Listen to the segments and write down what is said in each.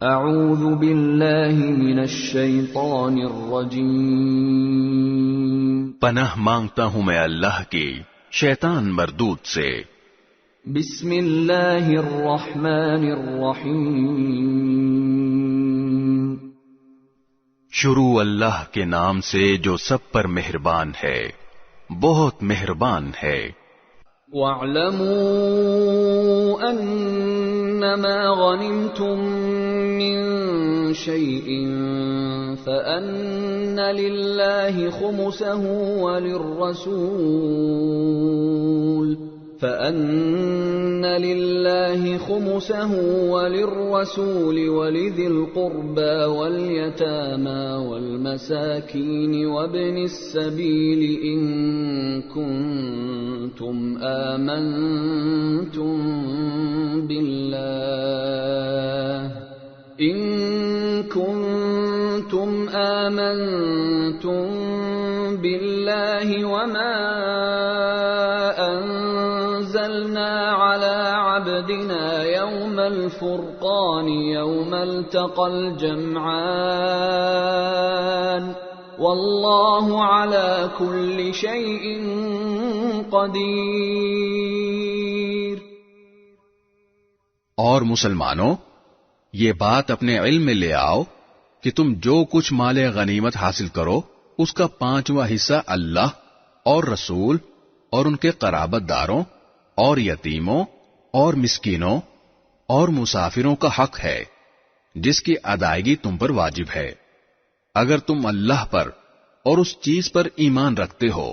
اعوذ باللہ من الشیطان الرجیم، پناہ مانگتا ہوں میں اللہ کی شیطان مردود سے۔ بسم اللہ الرحمن الرحیم، شروع اللہ کے نام سے جو سب پر مہربان ہے، بہت مہربان ہے۔ وَاعْلَمُوا أَنَّمَا غَنِمْتُم مِّن شَيْءٍ فَأَنَّ لِلَّهِ خُمُسَهُ وَلِلرَّسُولِ وَلِذِي الْقُرْبَى وَالْيَتَامَى وَالْمَسَاكِينِ وَابْنِ السَّبِيلِ إِن كُنتُمْ آمنتم بالله وما أنزلنا على عبدنا يوم الفرقان يوم التقى الجمعان والله على كل شيء قدیر۔ اور مسلمانوں، یہ بات اپنے علم میں لے آؤ کہ تم جو کچھ مال غنیمت حاصل کرو اس کا 5واں حصہ اللہ اور رسول اور ان کے قرابت داروں اور یتیموں اور مسکینوں اور مسافروں کا حق ہے جس کی ادائیگی تم پر واجب ہے، اگر تم اللہ پر اور اس چیز پر ایمان رکھتے ہو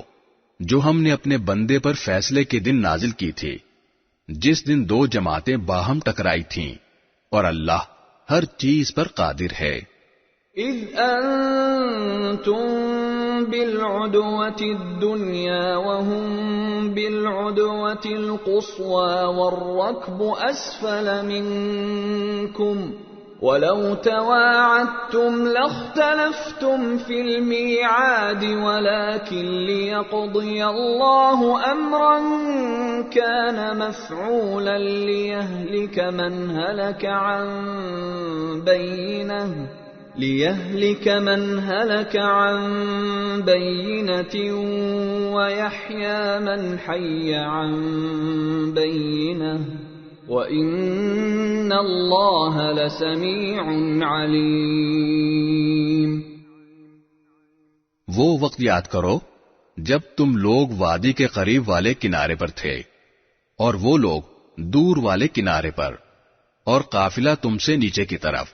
جو ہم نے اپنے بندے پر فیصلے کے دن نازل کی تھی، جس دن 2 جماعتیں باہم ٹکرائی تھیں، اور اللہ ہر چیز پر قادر ہے۔ اذ انتم بالعدوة الدنيا وهم بالعدوة القصوى والركب اسفل منكم ولو تواعدتم لاختلفتم في الميعاد ولكن ليقضي الله امرا كان مفعولا ليهلك من هلك عن بينة ويحيى من حي عن بينة وَإِنَّ اللَّهَ لَسَمِيعٌ عَلِيمٌ۔ وہ وقت یاد کرو جب تم لوگ وادی کے قریب والے کنارے پر تھے اور وہ لوگ دور والے کنارے پر، اور قافلہ تم سے نیچے کی طرف،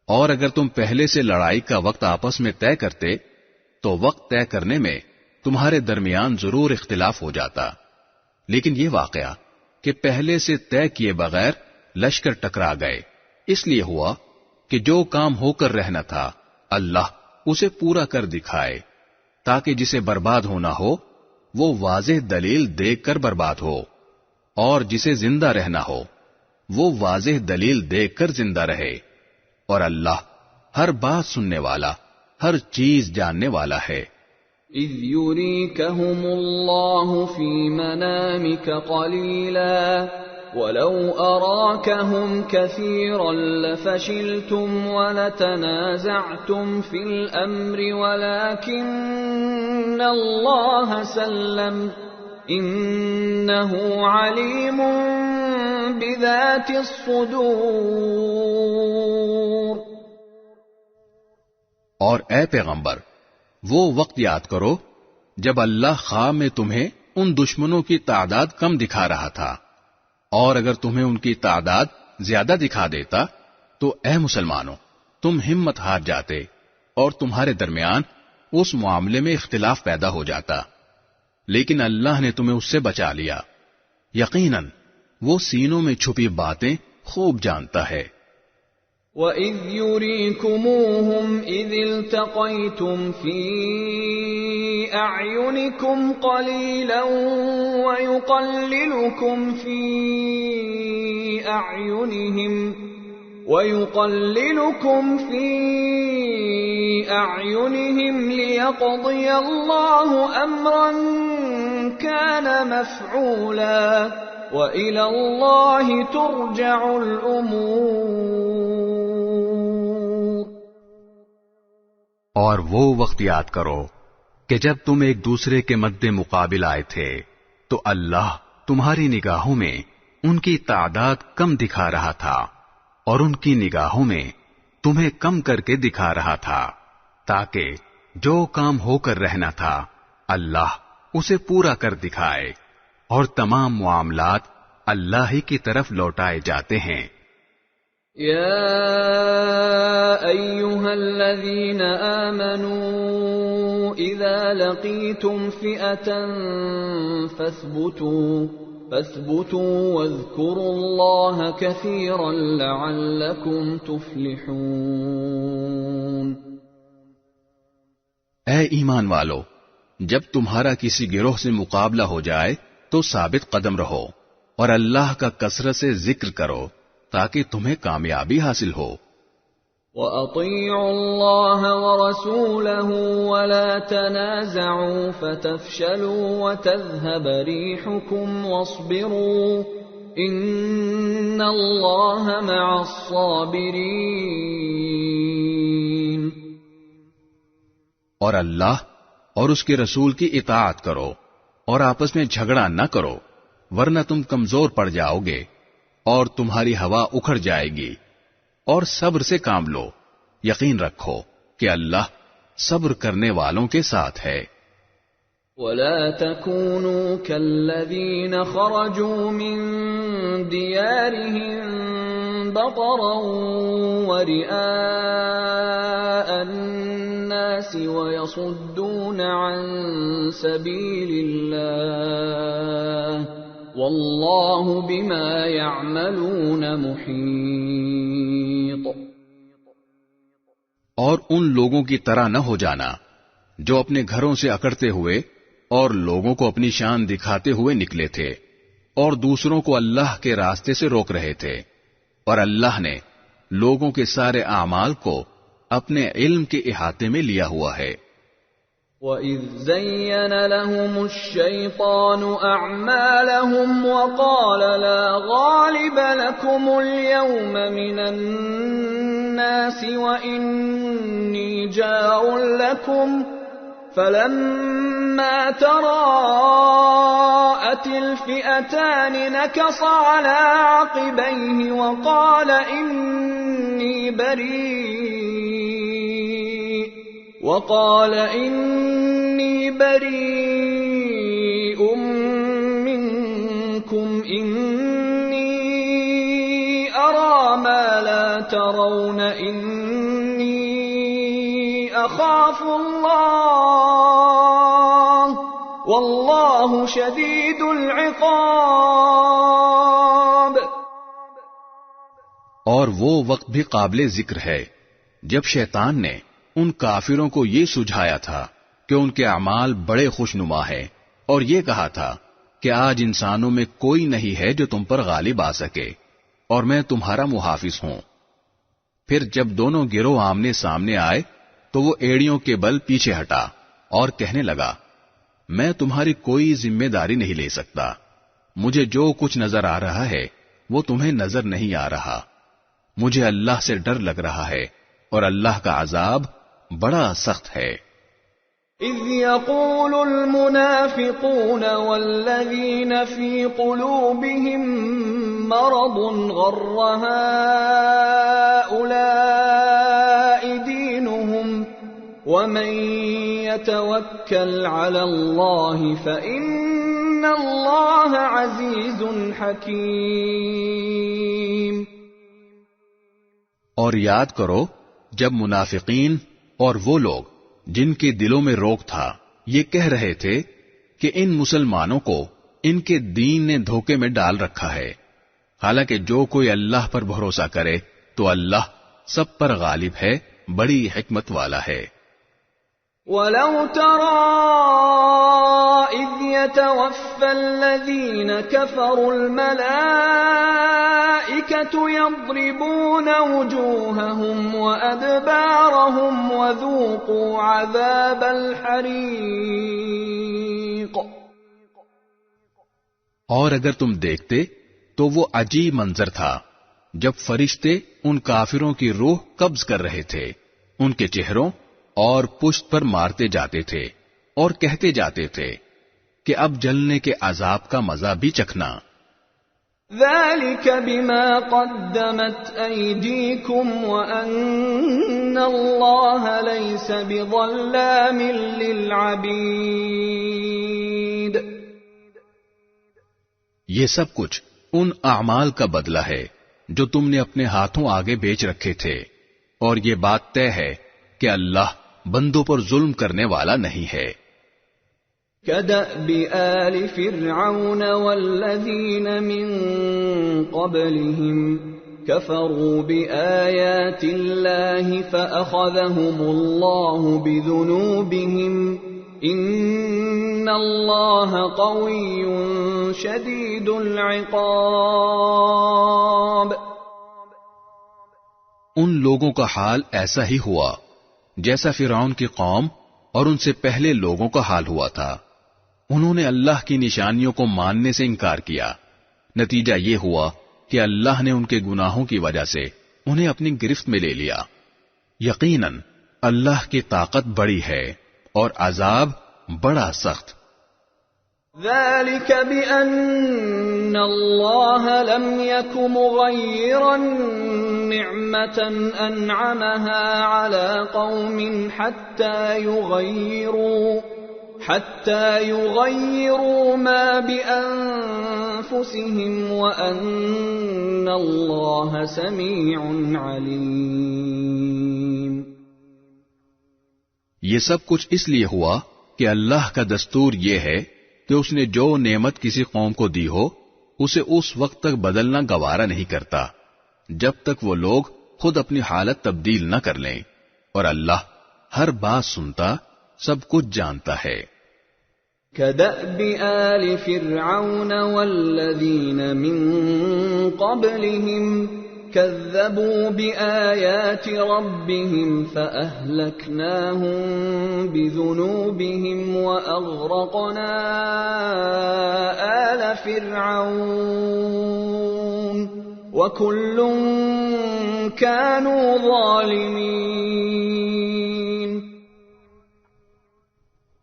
اور اگر تم پہلے سے لڑائی کا وقت آپس میں طے کرتے تو وقت طے کرنے میں تمہارے درمیان ضرور اختلاف ہو جاتا، لیکن یہ واقعہ کہ پہلے سے طے کیے بغیر لشکر ٹکرا گئے اس لیے ہوا کہ جو کام ہو کر رہنا تھا اللہ اسے پورا کر دکھائے، تاکہ جسے برباد ہونا ہو وہ واضح دلیل دیکھ کر برباد ہو، اور جسے زندہ رہنا ہو وہ واضح دلیل دیکھ کر زندہ رہے، اور اللہ ہر بات سننے والا، ہر چیز جاننے والا ہے۔ اذ يريكهم الله في منامك قليلا ولو أراكهم كثيرا لفشلتم ولتنازعتم في الأمر ولكن الله سلم إنه عليم بذات الصدور۔ اور اے پیغمبر، وہ وقت یاد کرو جب اللہ خواہ میں تمہیں ان دشمنوں کی تعداد کم دکھا رہا تھا، اور اگر تمہیں ان کی تعداد زیادہ دکھا دیتا تو اے مسلمانوں تم ہمت ہار جاتے اور تمہارے درمیان اس معاملے میں اختلاف پیدا ہو جاتا، لیکن اللہ نے تمہیں اس سے بچا لیا، یقیناً وہ سینوں میں چھپی باتیں خوب جانتا ہے۔ وَإِذْ يُرِيكُمُوهُمْ إِذِ الْتَقَيْتُمْ فِي أَعْيُنِكُمْ قَلِيلًا وَيُقَلِّلُكُمْ فِي أَعْيُنِهِمْ لِيَقْضِيَ اللَّهُ أَمْرًا كَانَ مَفْعُولًا، وَإِلَى اللَّهِ تُرْجَعُ الْأُمُورُ۔ اور وہ وقت یاد کرو کہ جب تم ایک دوسرے کے مد مقابل آئے تھے تو اللہ تمہاری نگاہوں میں ان کی تعداد کم دکھا رہا تھا اور ان کی نگاہوں میں تمہیں کم کر کے دکھا رہا تھا، تاکہ جو کام ہو کر رہنا تھا اللہ اسے پورا کر دکھائے، اور تمام معاملات اللہ ہی کی طرف لوٹائے جاتے ہیں۔ یا ایھا الذین آمنوا اذا لقیتم فئة فاثبتوا واذکروا اللہ کثیرا لعلکم تفلحون۔ اے ایمان والو، جب تمہارا کسی گروہ سے مقابلہ ہو جائے تو ثابت قدم رہو اور اللہ کا کثرت سے ذکر کرو تاکہ تمہیں کامیابی حاصل ہو۔ وَأَطِيعُوا اللَّهَ وَرَسُولَهُ وَلَا تَنَازَعُوا فَتَفْشَلُوا وَتَذْهَبَ رِيحُكُمْ وَاصْبِرُوا إِنَّ اللَّهَ مَعَ الصَّابِرِينَ۔ اور اللہ اور اس کے رسول کی اطاعت کرو اور آپس میں جھگڑا نہ کرو، ورنہ تم کمزور پڑ جاؤ گے اور تمہاری ہوا اکھڑ جائے گی، اور صبر سے کام لو، یقین رکھو کہ اللہ صبر کرنے والوں کے ساتھ ہے۔ وَلَا تَكُونُوا كَالَّذِينَ خَرَجُوا مِن دِيَارِهِم بَطَرًا وَرِئَاءَ النَّاسِ وَيَصُدُّونَ عَن سَبِيلِ اللَّهِ وَاللَّهُ بِمَا يَعْمَلُونَ مُحِيطٌ۔ اور ان لوگوں کی طرح نہ ہو جانا جو اپنے گھروں سے اکڑتے ہوئے اور لوگوں کو اپنی شان دکھاتے ہوئے نکلے تھے اور دوسروں کو اللہ کے راستے سے روک رہے تھے، اور اللہ نے لوگوں کے سارے اعمال کو اپنے علم کے احاطے میں لیا ہوا ہے۔ وَإِذْ زَيَّنَ لَهُمُ الشَّيْطَانُ أَعْمَالَهُمْ وَقَالَ لَا غَالِبَ لَكُمُ الْيَوْمَ مِنَ النَّاسِ وَإِنِّي جَارٌ لَكُمْ فَلَمَّا تَرَاءَتِ الْفِئَتَانِ نَكَصَ عَلَى عَقِبَيْهِ وَقَالَ إِنِّي بَرِيءٌ مِّنكُمْ إِنِّي أَرَى مَا لَا تَرَوْنَ إِنِّي أَخَافُ اللَّهَ وَاللَّهُ شَدِيدُ الْعِقَابِ۔ اور وہ وقت بھی قابل ذکر ہے جب شیطان نے ان کافروں کو یہ سجھایا تھا کہ ان کے اعمال بڑے خوشنما ہیں، اور یہ کہا تھا کہ آج انسانوں میں کوئی نہیں ہے جو تم پر غالب آ سکے، اور میں تمہارا محافظ ہوں۔ پھر جب دونوں گروہ آمنے سامنے آئے تو وہ ایڑیوں کے بل پیچھے ہٹا اور کہنے لگا، میں تمہاری کوئی ذمہ داری نہیں لے سکتا، مجھے جو کچھ نظر آ رہا ہے وہ تمہیں نظر نہیں آ رہا، مجھے اللہ سے ڈر لگ رہا ہے اور اللہ کا عذاب بڑا سخت ہے۔ اذ يقول المنافقون والذين في قلوبهم مرض غر هؤلاء دينهم ومن يتوكل على الله فإن الله عزيز حكيم۔ اور یاد کرو جب منافقین اور وہ لوگ جن کے دلوں میں روگ تھا یہ کہہ رہے تھے کہ ان مسلمانوں کو ان کے دین نے دھوکے میں ڈال رکھا ہے، حالانکہ جو کوئی اللہ پر بھروسہ کرے تو اللہ سب پر غالب ہے، بڑی حکمت والا ہے۔ وَلَوْ تَرَىٰ إِذْ يَتَوَفَّى الَّذِينَ كَفَرُوا الْمَلَائِكَةُ يَضْرِبُونَ وُجُوهَهُمْ وَأَدْبَارَهُمْ وَذُوقُوا عَذَابَ الْحَرِيقِ۔ اور اگر تم دیکھتے تو وہ عجیب منظر تھا جب فرشتے ان کافروں کی روح قبض کر رہے تھے، ان کے چہروں اور پشت پر مارتے جاتے تھے اور کہتے جاتے تھے کہ اب جلنے کے عذاب کا مزہ بھی چکھنا۔ ذلك بما قدمت أيديكم وأن الله ليس بظلام للعبيد۔ یہ سب کچھ ان اعمال کا بدلہ ہے جو تم نے اپنے ہاتھوں آگے بیچ رکھے تھے، اور یہ بات طے ہے کہ اللہ بندوں پر ظلم کرنے والا نہیں ہے۔ كدأب آل فرعون والذين من قبلهم كفروا بآيات الله فأخذهم الله بذنوبهم إن الله قوي شديد العقاب۔ ان لوگوں کا حال ایسا ہی ہوا جیسا فرعون کی قوم اور ان سے پہلے لوگوں کا حال ہوا تھا۔ انہوں نے اللہ کی نشانیوں کو ماننے سے انکار کیا، نتیجہ یہ ہوا کہ اللہ نے ان کے گناہوں کی وجہ سے انہیں اپنی گرفت میں لے لیا۔ یقیناً اللہ کی طاقت بڑی ہے اور عذاب بڑا سخت۔ ذلك بأن الله لم يك مغيرا نعمة أنعمها على قوم حتى يغيروا ما بأنفسهم وأن الله سميع عليم۔ یہ سب کچھ اس لیے ہوا کہ اللہ کا دستور یہ ہے کہ اس نے جو نعمت کسی قوم کو دی ہو اسے اس وقت تک بدلنا گوارا نہیں کرتا جب تک وہ لوگ خود اپنی حالت تبدیل نہ کر لیں، اور اللہ ہر بات سنتا، سب کچھ جانتا ہے۔ كدأب آل فرعون والذين من قبلهم كذبوا بآيات ربهم فأهلكناهم بذنوبهم وأغرقنا آل فرعون وكل كانوا ظالمين۔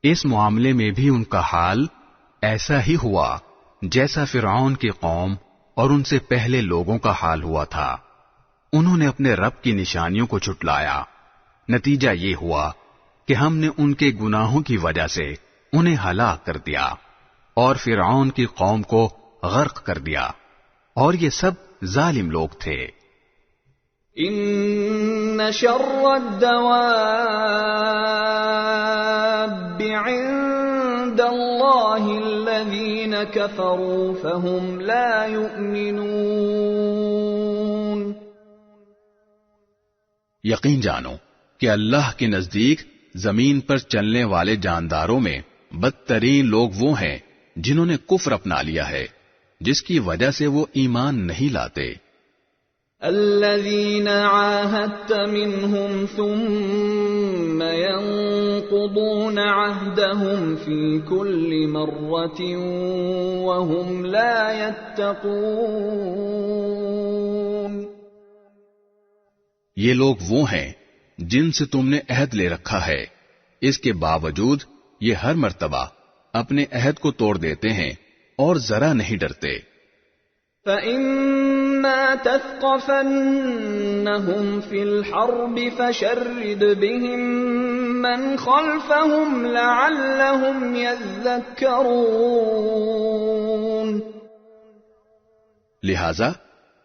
اس معاملے میں بھی ان کا حال ایسا ہی ہوا جیسا فرعون کی قوم اور ان سے پہلے لوگوں کا حال ہوا تھا۔ انہوں نے اپنے رب کی نشانیوں کو جھٹلایا، نتیجہ یہ ہوا کہ ہم نے ان کے گناہوں کی وجہ سے انہیں ہلاک کر دیا اور فرعون کی قوم کو غرق کر دیا، اور یہ سب ظالم لوگ تھے۔ ان شر الدواب عند اللہ الذین کفروا فهم لا یؤمنون۔ یقین جانو کہ اللہ کے نزدیک زمین پر چلنے والے جانداروں میں بدترین لوگ وہ ہیں جنہوں نے کفر اپنا لیا ہے، جس کی وجہ سے وہ ایمان نہیں لاتے۔ الذين عاهدت منهم ثم ينقضون عهدهم في كل مرة وهم لا يتقون۔ یہ لوگ وہ ہیں جن سے تم نے عہد لے رکھا ہے، اس کے باوجود یہ ہر مرتبہ اپنے عہد کو توڑ دیتے ہیں اور ذرا نہیں ڈرتے۔ فَإِمَّا تَثْقَفَنَّهُمْ فِي الْحَرْبِ فَشَرِّدْ بِهِمْ مَنْ خَلْفَهُمْ لَعَلَّهُمْ يَذَّكَّرُونَ۔ لہذا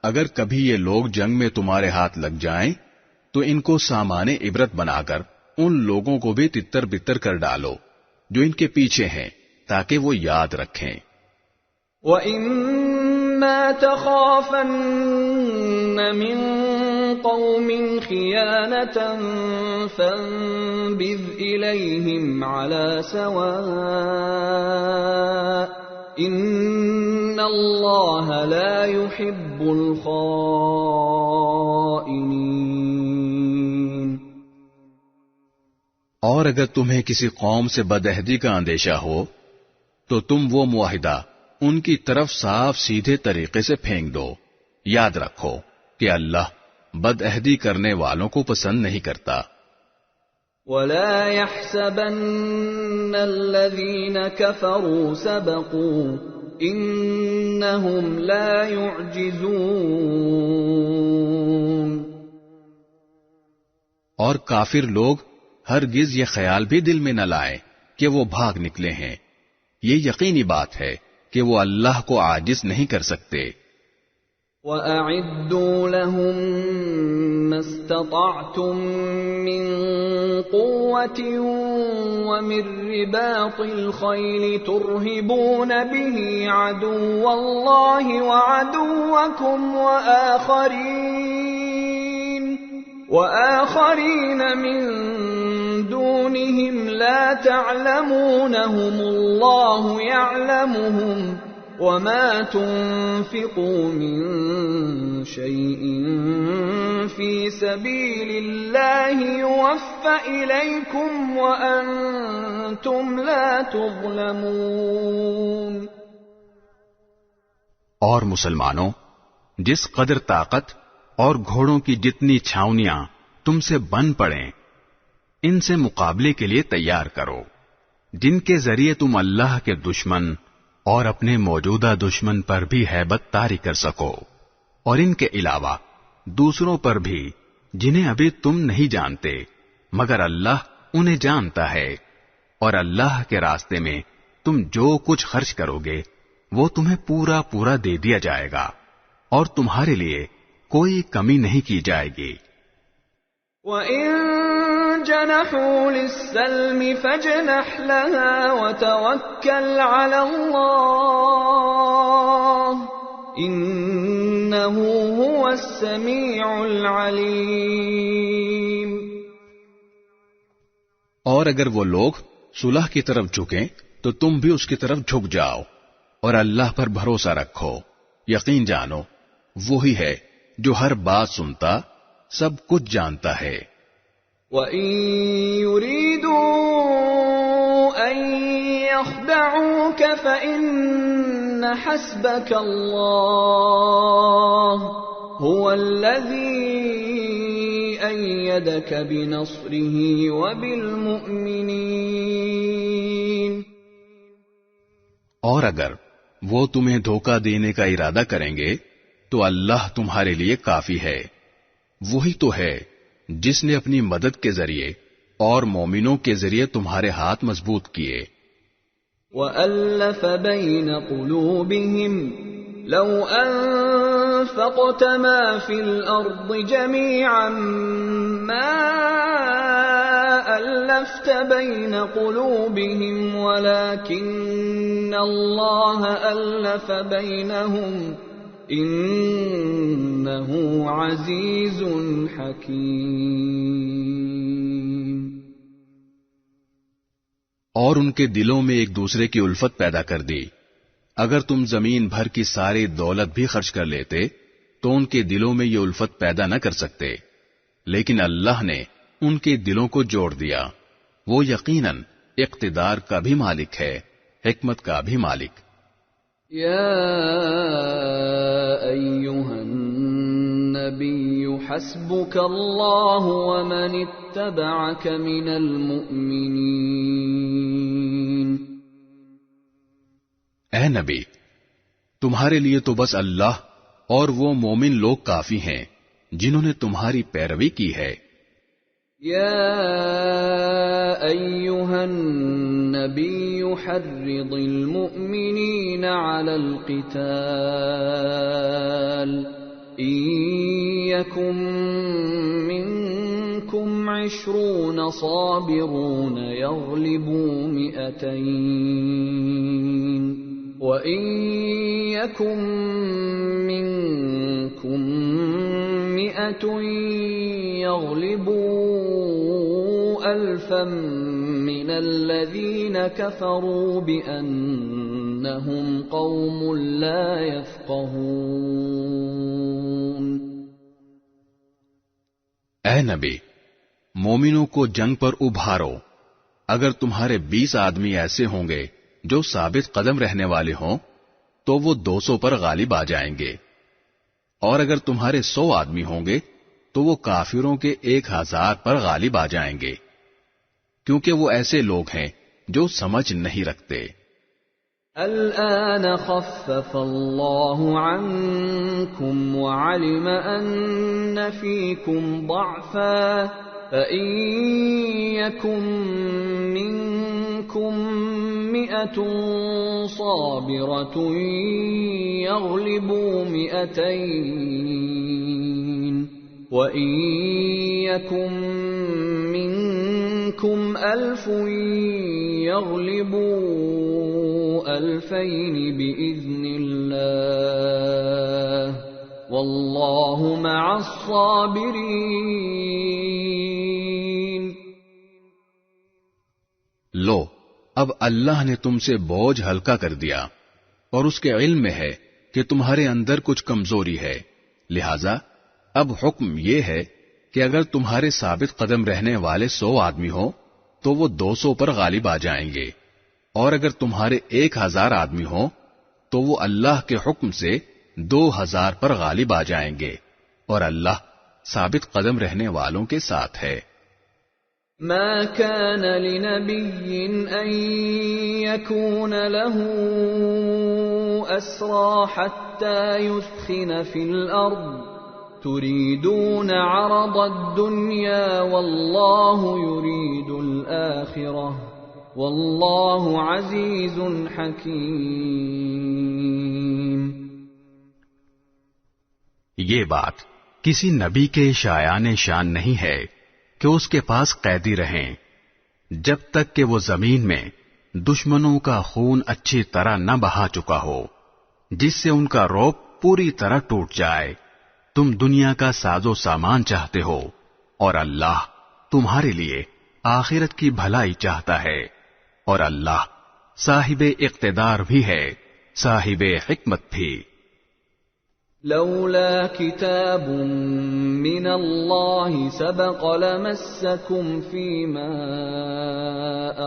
اگر کبھی یہ لوگ جنگ میں تمہارے ہاتھ لگ جائیں تو ان کو سامان عبرت بنا کر ان لوگوں کو بھی تتر بتر کر ڈالو جو ان کے پیچھے ہیں، تاکہ وہ یاد رکھیں۔ وَإِمَّا تَخَافَنَّ مِن قَوْمٍ خِيَانَةً فَانبِذْ إِلَيْهِمْ عَلَى سَوَاءٍ إِنَّ اللَّهَ لَا يُحِبُّ الْخَائِنِينَ۔ اور اگر تمہیں کسی قوم سے بدعہدی کا اندیشہ ہو تو تم وہ معاہدہ ان کی طرف صاف سیدھے طریقے سے پھینک دو۔ یاد رکھو کہ اللہ بدعہدی کرنے والوں کو پسند نہیں کرتا۔ ولا يحسبن الذين كفروا سبقوا انهم لا يعجزون۔ اور کافر لوگ ہرگز یہ خیال بھی دل میں نہ لائیں کہ وہ بھاگ نکلے ہیں، یہ یقینی بات ہے کہ وہ اللہ کو عاجز نہیں کر سکتے۔ وَأَعِدُّوا لَهُم مَّا اسْتَطَعْتُم مِّن قُوَّةٍ وَمِن رِّبَاطِ الْخَيْلِ تُرْهِبُونَ بِهِ عَدُوَّ اللَّهِ وَعَدُوَّكُمْ وَآخَرِينَ مِن دُونِهِمْ لَا تَعْلَمُونَهُمُ اللَّهُ يَعْلَمُهُمْ وَمَا تُنفِقُوا مِن شَيْءٍ فِي سَبِيلِ اللَّهِ يُوَفَّ إِلَيْكُمْ وَأَنتُمْ لَا تُظْلَمُونَ۔ اور مسلمانوں، جس قدر طاقت اور گھوڑوں کی جتنی چھاونیاں تم سے بن پڑیں، ان سے مقابلے کے لیے تیار کرو، جن کے ذریعے تم اللہ کے دشمن اور اپنے موجودہ دشمن پر بھی ہیبت طاری کر سکو، اور ان کے علاوہ دوسروں پر بھی جنہیں ابھی تم نہیں جانتے مگر اللہ انہیں جانتا ہے، اور اللہ کے راستے میں تم جو کچھ خرچ کرو گے وہ تمہیں پورا پورا دے دیا جائے گا، اور تمہارے لیے کوئی کمی نہیں کی جائے گی۔ وَإِن جَنَحُوا لِلسَّلْمِ فَاجْنَحْ لَهَا وَتَوَكَّلْ عَلَى اللَّهِ إِنَّهُ هُوَ السَّمِيعُ الْعَلِيمُ۔ اور اگر وہ لوگ صلح کی طرف جھکیں تو تم بھی اس کی طرف جھک جاؤ، اور اللہ پر بھروسہ رکھو، یقین جانو وہی ہے جو ہر بات سنتا، سب کچھ جانتا ہے۔ وَإِن يُرِيدُوا أَن يَخْدَعُوكَ فَإِنَّ حَسْبَكَ اللَّهُ هُوَ الَّذِي أَيَّدَكَ بِنَصْرِهِ وَبِالْمُؤْمِنِينَ۔ اور اگر وہ تمہیں دھوکہ دینے کا ارادہ کریں گے تو اللہ تمہارے لیے کافی ہے، وہی تو ہے جس نے اپنی مدد کے ذریعے اور مومنوں کے ذریعے تمہارے ہاتھ مضبوط کیے۔ وَأَلَّفَ بَيْنَ قُلُوبِهِمْ لَوْ أَنفَقْتَ مَا فِي الْأَرْضِ جَمِيعًا مَا أَلَّفْتَ بَيْنَ قُلُوبِهِمْ وَلَكِنَّ اللَّهَ أَلَّفَ بَيْنَهُمْ انہ عزیز حکیم۔ اور ان کے دلوں میں ایک دوسرے کی الفت پیدا کر دی، اگر تم زمین بھر کی ساری دولت بھی خرچ کر لیتے تو ان کے دلوں میں یہ الفت پیدا نہ کر سکتے، لیکن اللہ نے ان کے دلوں کو جوڑ دیا، وہ یقیناً اقتدار کا بھی مالک ہے، حکمت کا بھی مالک۔ یا ایھا النبی حسبک اللہ ومن اتبعک من المؤمنین۔ اے نبی، تمہارے لیے تو بس اللہ اور وہ مومن لوگ کافی ہیں جنہوں نے تمہاری پیروی کی ہے۔ یا ایھا النبی حرض المؤمنین علی القتال ان یکن منکم 20 صابرون یغلبوا 200 وَإِن يَكُن مِّنكُم 100 يَغْلِبُوا 1000 مِّنَ الَّذِينَ كَفَرُوا بِأَنَّهُمْ قَوْمٌ لَّا يَفْقَهُونَ۔ اے نبی، مومنوں کو جنگ پر ابھارو، اگر تمہارے 20 آدمی ایسے ہوں گے جو ثابت قدم رہنے والے ہوں تو وہ 200 پر غالب آ جائیں گے، اور اگر تمہارے 100 آدمی ہوں گے تو وہ کافروں کے 1000 پر غالب آ جائیں گے۔ کیونکہ وہ ایسے لوگ ہیں جو سمجھ نہیں رکھتے۔ الآن خفف الله عنكم وعلم أن فيكم ضعفا فإن يكن منكم 100 صابرة يغلبوا 200 وَإِن يَكُن مِّنكُمْ 1000 يَغْلِبُوا 2000 بِإِذْنِ اللَّهِ وَاللَّهُ مَعَ الصَّابِرِينَ۔ لو اب اللہ نے تم سے بوجھ ہلکا کر دیا اور اس کے علم میں ہے کہ تمہارے اندر کچھ کمزوری ہے، لہذا اب حکم یہ ہے کہ اگر تمہارے ثابت قدم رہنے والے 100 آدمی ہوں تو وہ 200 پر غالب آ جائیں گے، اور اگر تمہارے 1000 آدمی ہوں تو وہ اللہ کے حکم سے 2000 پر غالب آ جائیں گے، اور اللہ ثابت قدم رہنے والوں کے ساتھ ہے۔ ما كان لنبي أن يكون له أسرى حتى يثخن في الأرض تريدون عرض الدنيا والله يريد الآخرة والله عزيز حكيم۔ یہ بات کسی نبی کے شایان شان نہیں ہے کہ اس کے پاس قیدی رہیں جب تک کہ وہ زمین میں دشمنوں کا خون اچھی طرح نہ بہا چکا ہو، جس سے ان کا رعب پوری طرح ٹوٹ جائے۔ تم دنیا کا ساز و سامان چاہتے ہو اور اللہ تمہارے لیے آخرت کی بھلائی چاہتا ہے، اور اللہ صاحب اقتدار بھی ہے، صاحب حکمت بھی۔ لولا كتاب من الله سبق لمسكم فيما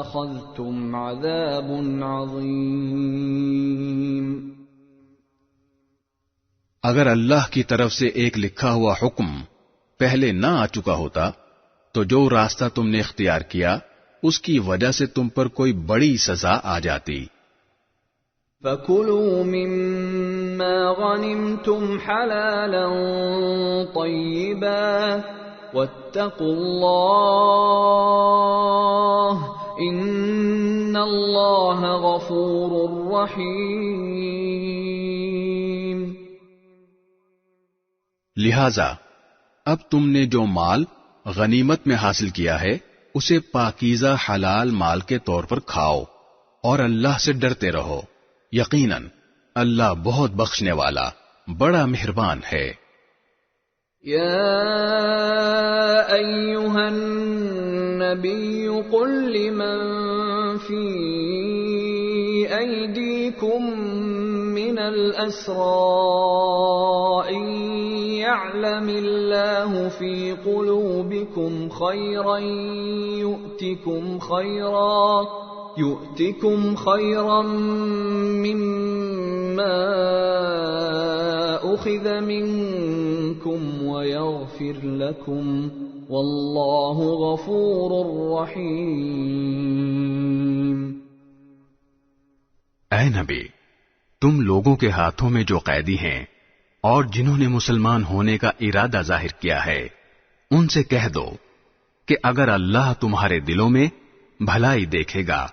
أخذتم عذاب عظيم۔ اگر اللہ کی طرف سے ایک لکھا ہوا حکم پہلے نہ آ چکا ہوتا تو جو راستہ تم نے اختیار کیا اس کی وجہ سے تم پر کوئی بڑی سزا آ جاتی۔ فَكُلُوا مِمَّا غَنِمْتُمْ حَلَالًا طَيِّبًا وَاتَّقُوا اللَّهَ إِنَّ اللَّهَ غَفُورٌ رَّحِيمٌ۔ لہذا اب تم نے جو مال غنیمت میں حاصل کیا ہے اسے پاکیزہ حلال مال کے طور پر کھاؤ اور اللہ سے ڈرتے رہو، یقیناً اللہ بہت بخشنے والا بڑا مہربان ہے۔ یا ایھا النبی قل لمن فی ایدیکم من الاسراء ان يعلم الله في قلوبكم خيرا يؤتكم خيرا مما أخذ منكم ويغفر لكم والله غفور رحيم۔ اے نبی، تم لوگوں کے ہاتھوں میں جو قیدی ہیں اور جنہوں نے مسلمان ہونے کا ارادہ ظاہر کیا ہے ان سے کہہ دو کہ اگر اللہ تمہارے دلوں میں بھلائی دیکھے گا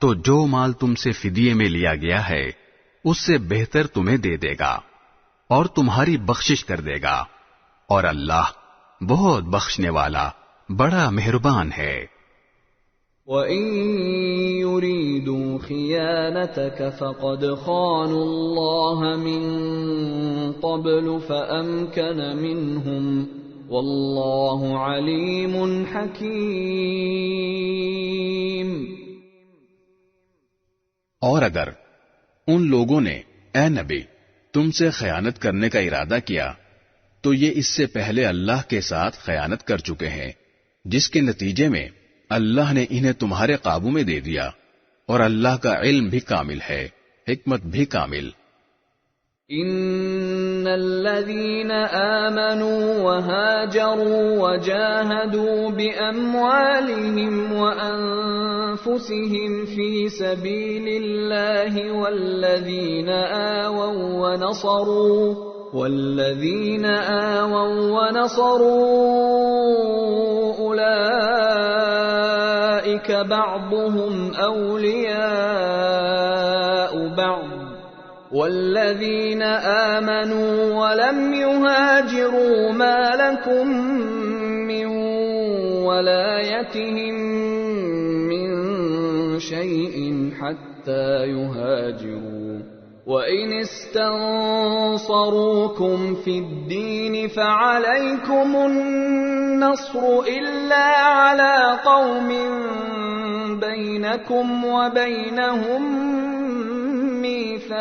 تو جو مال تم سے فدیے میں لیا گیا ہے اس سے بہتر تمہیں دے دے گا اور تمہاری بخشش کر دے گا، اور اللہ بہت بخشنے والا بڑا مہربان ہے۔ وَإِن يُرِيدُوا خِيَانَتَكَ فَقَدْ خَانُوا اللَّهَ مِن قَبْلُ فَأَمْكَنَ مِنْهُمْ وَاللَّهُ عَلِيمٌ حَكِيمٌ۔ اور اگر ان لوگوں نے اے نبی تم سے خیانت کرنے کا ارادہ کیا تو یہ اس سے پہلے اللہ کے ساتھ خیانت کر چکے ہیں، جس کے نتیجے میں اللہ نے انہیں تمہارے قابو میں دے دیا، اور اللہ کا علم بھی کامل ہے، حکمت بھی کامل۔ ان الذين آمنوا وهاجروا وجاهدوا بأموالهم وأنفسهم في سبيل الله والذين آووا ونصروا أولئك بعضهم أولياء بعض والذين آمنوا ولم يهاجروا ما لكم من ولايتهم من شيء حتى يهاجروا وإن استنصروكم في الدين فعليكم النصر إلا على قوم بينكم وبينهم ميثاق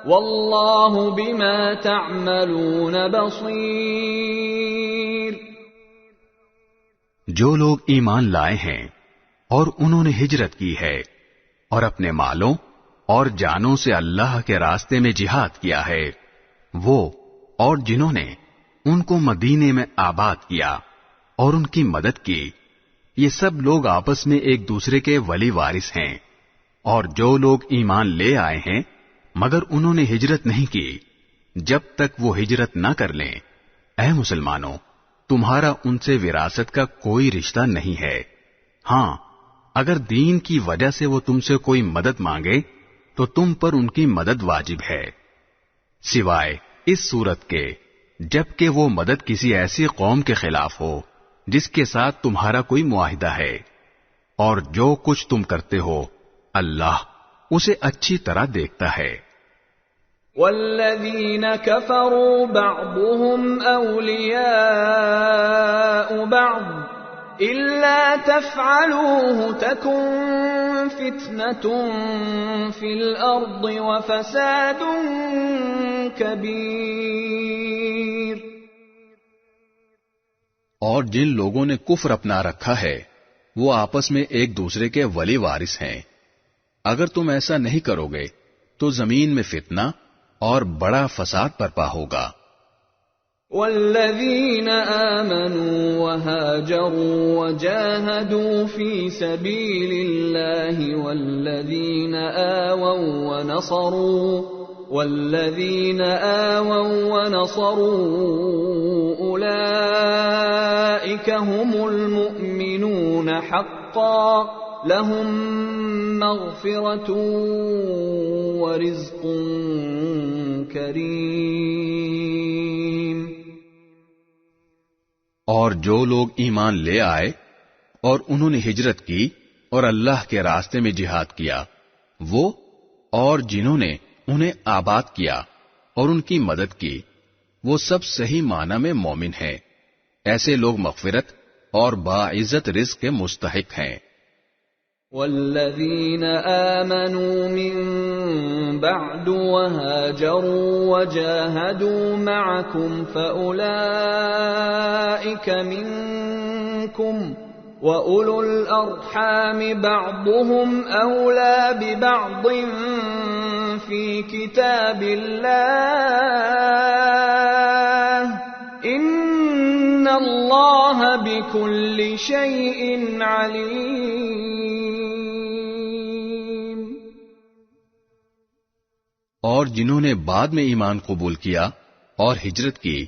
والله بما تعملون بصير۔ جو لوگ ایمان لائے ہیں اور انہوں نے ہجرت کی ہے اور اپنے مالوں اور جانوں سے اللہ کے راستے میں جہاد کیا ہے، وہ اور جنہوں نے ان کو مدینے میں آباد کیا اور ان کی مدد کی، یہ سب لوگ آپس میں ایک دوسرے کے ولی وارث ہیں۔ اور جو لوگ ایمان لے آئے ہیں مگر انہوں نے ہجرت نہیں کی، جب تک وہ ہجرت نہ کر لیں، اے مسلمانوں، تمہارا ان سے وراثت کا کوئی رشتہ نہیں ہے۔ ہاں، اگر دین کی وجہ سے وہ تم سے کوئی مدد مانگے تو تم پر ان کی مدد واجب ہے، سوائے اس صورت کے جبکہ وہ مدد کسی ایسی قوم کے خلاف ہو جس کے ساتھ تمہارا کوئی معاہدہ ہے، اور جو کچھ تم کرتے ہو اللہ اسے اچھی طرح دیکھتا ہے۔ والذین کفروا بعضهم اولیاء بعض الا تفعلوه تکن فتنة فی الارض وفساد کبیر۔ اور جن لوگوں نے کفر اپنا رکھا ہے وہ آپس میں ایک دوسرے کے ولی وارث ہیں، اگر تم ایسا نہیں کرو گے تو زمین میں فتنہ اور بڑا فساد برپا ہوگا۔ والذین آمنوا وهاجروا وجاهدوا في سبيل الله والذین آووا ونصروا أولئك هم المؤمنون حقا لهم مغفرة ورزق کریم۔ اور جو لوگ ایمان لے آئے اور انہوں نے ہجرت کی اور اللہ کے راستے میں جہاد کیا، وہ اور جنہوں نے انہیں آباد کیا اور ان کی مدد کی، وہ سب صحیح معنی میں مومن ہیں۔ ایسے لوگ مغفرت اور باعزت رزق کے مستحق ہیں۔ والذین آمنوا من بعد وهاجروا وجاهدوا معكم فأولئك منكم وأولو الأرحام بعضهم أولى ببعض في كتاب الله إن الله بكل شيء عليم۔ اور جنہوں نے بعد میں ایمان قبول کیا اور ہجرت کی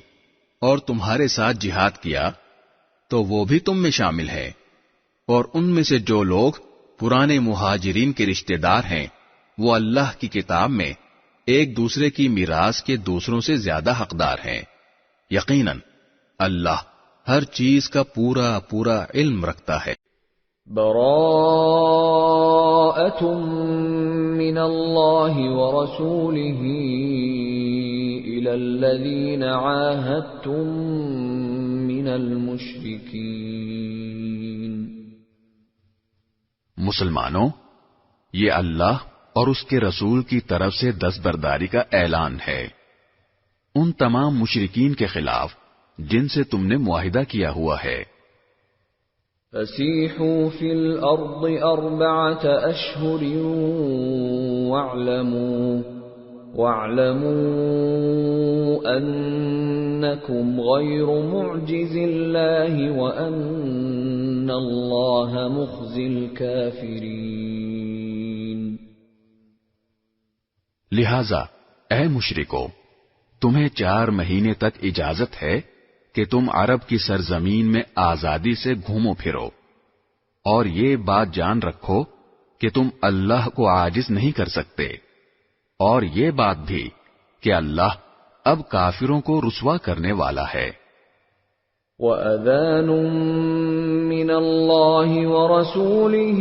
اور تمہارے ساتھ جہاد کیا تو وہ بھی تم میں شامل ہے، اور ان میں سے جو لوگ پرانے مہاجرین کے رشتہ دار ہیں وہ اللہ کی کتاب میں ایک دوسرے کی میراث کے دوسروں سے زیادہ حقدار ہیں۔ یقیناً اللہ ہر چیز کا پورا پورا علم رکھتا ہے۔ براءۃ من اللہ ورسولہ الی الذین عاہدتم من المشرکین۔ مسلمانوں، یہ اللہ اور اس کے رسول کی طرف سے دستبرداری کا اعلان ہے ان تمام مشرکین کے خلاف جن سے تم نے معاہدہ کیا ہوا ہے۔ فسیحوا فی الارض 4 اشہر واعلموا وَاعْلَمُوا أَنَّكُمْ غَيْرُ مُعْجِزِ اللَّهِ وَأَنَّ اللَّهَ مُخْزِي الْكَافِرِينَ۔ لہذا اے مشرکو، تمہیں 4 مہینے تک اجازت ہے کہ تم عرب کی سرزمین میں آزادی سے گھومو پھرو، اور یہ بات جان رکھو کہ تم اللہ کو عاجز نہیں کر سکتے، اور یہ بات بھی کہ اللہ اب کافروں کو رسوا کرنے والا ہے۔ وَأَذَانٌ مِّنَ اللَّهِ وَرَسُولِهِ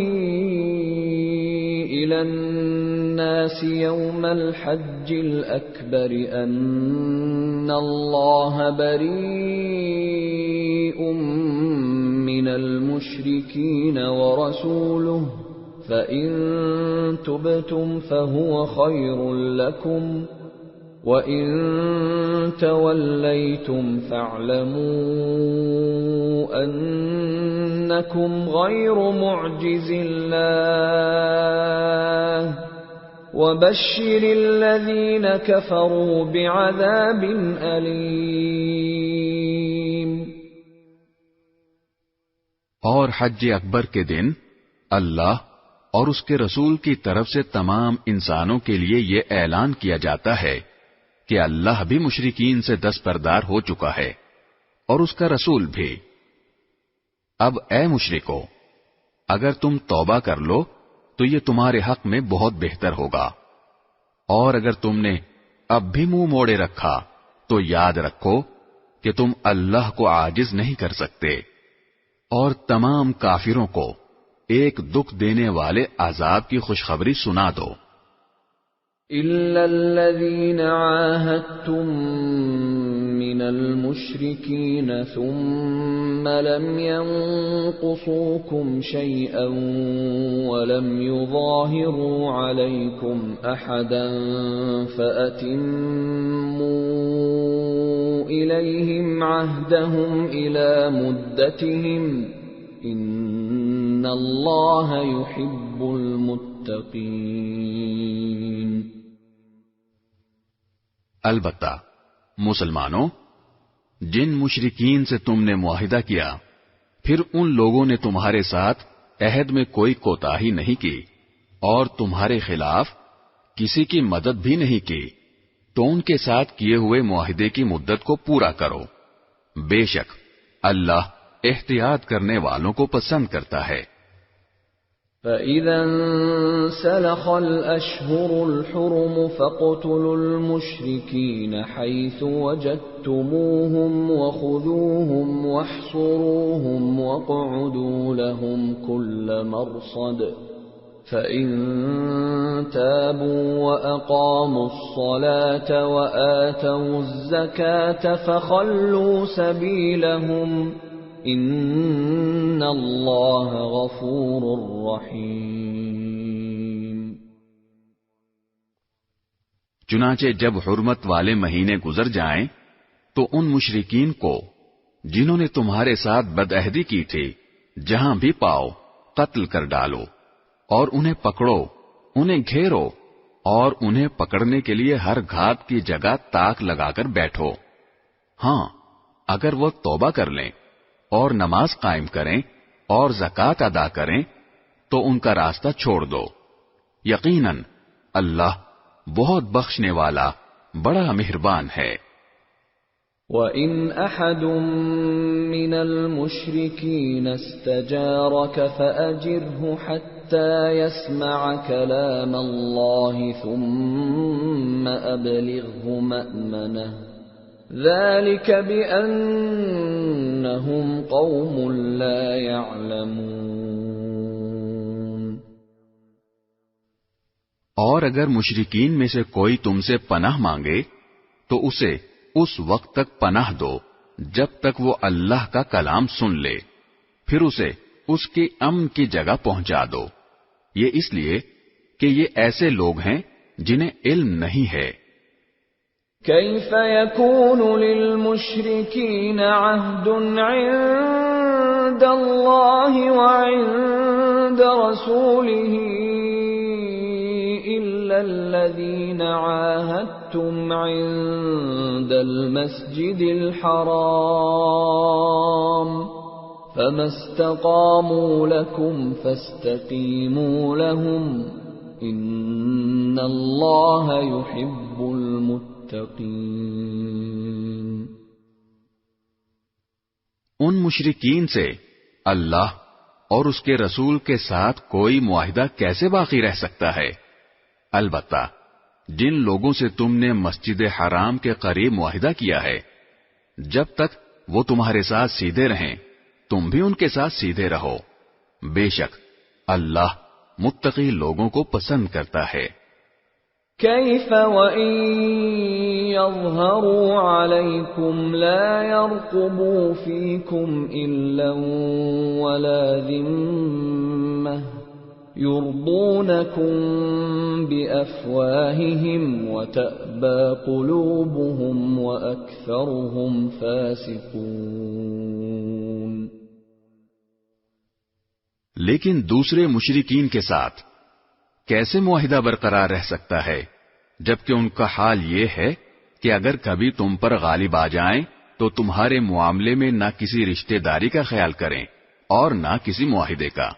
إِلَى النَّاسِ يَوْمَ الْحَجِّ الْأَكْبَرِ أَنَّ اللَّهَ بَرِيءٌ مِّنَ الْمُشْرِكِينَ وَرَسُولُهُ فَإِن تُبْتُمْ فَهُوَ خَيْرٌ لَّكُمْ وَإِن تَوَلَّيْتُمْ فَاعْلَمُوا أَنَّكُمْ غَيْرُ مُعْجِزِ اللَّهِ وَبَشِّرِ الَّذِينَ كَفَرُوا بِعَذَابٍ أَلِيمٍ۔ اور حج اکبر کے دن اللہ اور اس کے رسول کی طرف سے تمام انسانوں کے لیے یہ اعلان کیا جاتا ہے کہ اللہ بھی مشرکین سے دستبردار ہو چکا ہے اور اس کا رسول بھی۔ اب اے مشرکو، اگر تم توبہ کر لو تو یہ تمہارے حق میں بہت بہتر ہوگا، اور اگر تم نے اب بھی منہ موڑے رکھا تو یاد رکھو کہ تم اللہ کو عاجز نہیں کر سکتے، اور تمام کافروں کو ایک دکھ دینے والے عذاب کی خوشخبری سنا دو۔ إِلَّا الَّذِينَ عَاهَدتُّم مِّنَ الْمُشْرِكِينَ ثُمَّ لَمْ يَنقُصُوكُمْ شَيْئًا وَلَمْ يُظَاهِرُوا عَلَيْكُمْ أَحَدًا فَأَتِمُّوا إِلَيْهِمْ عَهْدَهُمْ إِلَى مُدَّتِهِمْ إِنَّ اللَّهَ يُحِبُّ الْمُتَّقِينَ۔ البتہ مسلمانوں، جن مشرکین سے تم نے معاہدہ کیا پھر ان لوگوں نے تمہارے ساتھ عہد میں کوئی کوتاہی نہیں کی اور تمہارے خلاف کسی کی مدد بھی نہیں کی، تو ان کے ساتھ کیے ہوئے معاہدے کی مدت کو پورا کرو، بے شک اللہ احتیاط کرنے والوں کو پسند کرتا ہے۔ فَإِذَا انسَلَخَ الْأَشْهُرُ الْحُرُمُ فَاقْتُلُوا الْمُشْرِكِينَ حَيْثُ وَجَدتُّمُوهُمْ وَخُذُوهُمْ وَاحْصُرُوهُمْ وَاقْعُدُوا لَهُمْ كُلَّ مَرْصَدٍ فَإِن تَابُوا وَأَقَامُوا الصَّلَاةَ وَآتَوُا الزَّكَاةَ فَخَلُّوا سَبِيلَهُمْ ان اللہ غفور رحیم۔ چنانچہ جب حرمت والے مہینے گزر جائیں تو ان مشرکین کو جنہوں نے تمہارے ساتھ بدعہدی کی تھی جہاں بھی پاؤ قتل کر ڈالو، اور انہیں پکڑو، انہیں گھیرو، اور انہیں پکڑنے کے لیے ہر گھات کی جگہ تاک لگا کر بیٹھو۔ ہاں، اگر وہ توبہ کر لیں اور نماز قائم کریں اور زکوٰۃ ادا کریں تو ان کا راستہ چھوڑ دو، یقیناً اللہ بہت بخشنے والا بڑا مہربان ہے۔ وَإِنْ أَحَدٌ مِّنَ الْمُشْرِكِينَ اسْتَجَارَكَ فَأَجِرْهُ حَتَّى يَسْمَعَ كَلَامَ اللَّهِ ثُمَّ أَبْلِغْهُ مَأْمَنَهُ ذَلِكَ بِأَنَّهُمْ قَوْمٌ لَا يَعْلَمُونَ۔ اور اگر مشرکین میں سے کوئی تم سے پناہ مانگے تو اسے اس وقت تک پناہ دو جب تک وہ اللہ کا کلام سن لے، پھر اسے اس کی امن کی جگہ پہنچا دو، یہ اس لیے کہ یہ ایسے لوگ ہیں جنہیں علم نہیں ہے۔ كيف يكون للمشركين عهد عند الله وعند رسوله إلا إلا الذين عاهدتم عند المسجد الحرام فما استقاموا لكم فاستقيموا لهم إن الله يحب المتقين۔ ان مشرکین سے اللہ اور اس کے رسول کے ساتھ کوئی معاہدہ کیسے باقی رہ سکتا ہے؟ البتہ جن لوگوں سے تم نے مسجد حرام کے قریب معاہدہ کیا ہے، جب تک وہ تمہارے ساتھ سیدھے رہیں تم بھی ان کے ساتھ سیدھے رہو، بے شک اللہ متقی لوگوں کو پسند کرتا ہے۔ كيف وإن يظهروا عليكم لا يرقبوا فيكم إلا ولا ذمة يرضونكم بأفواههم وتأبى قلوبهم وأكثرهم فاسقون۔ لیکن دوسرے مشرکین کے ساتھ کیسے معاہدہ برقرار رہ سکتا ہے جبکہ ان کا حال یہ ہے کہ اگر کبھی تم پر غالب آ جائیں تو تمہارے معاملے میں نہ کسی رشتہ داری کا خیال کریں اور نہ کسی معاہدے کا۔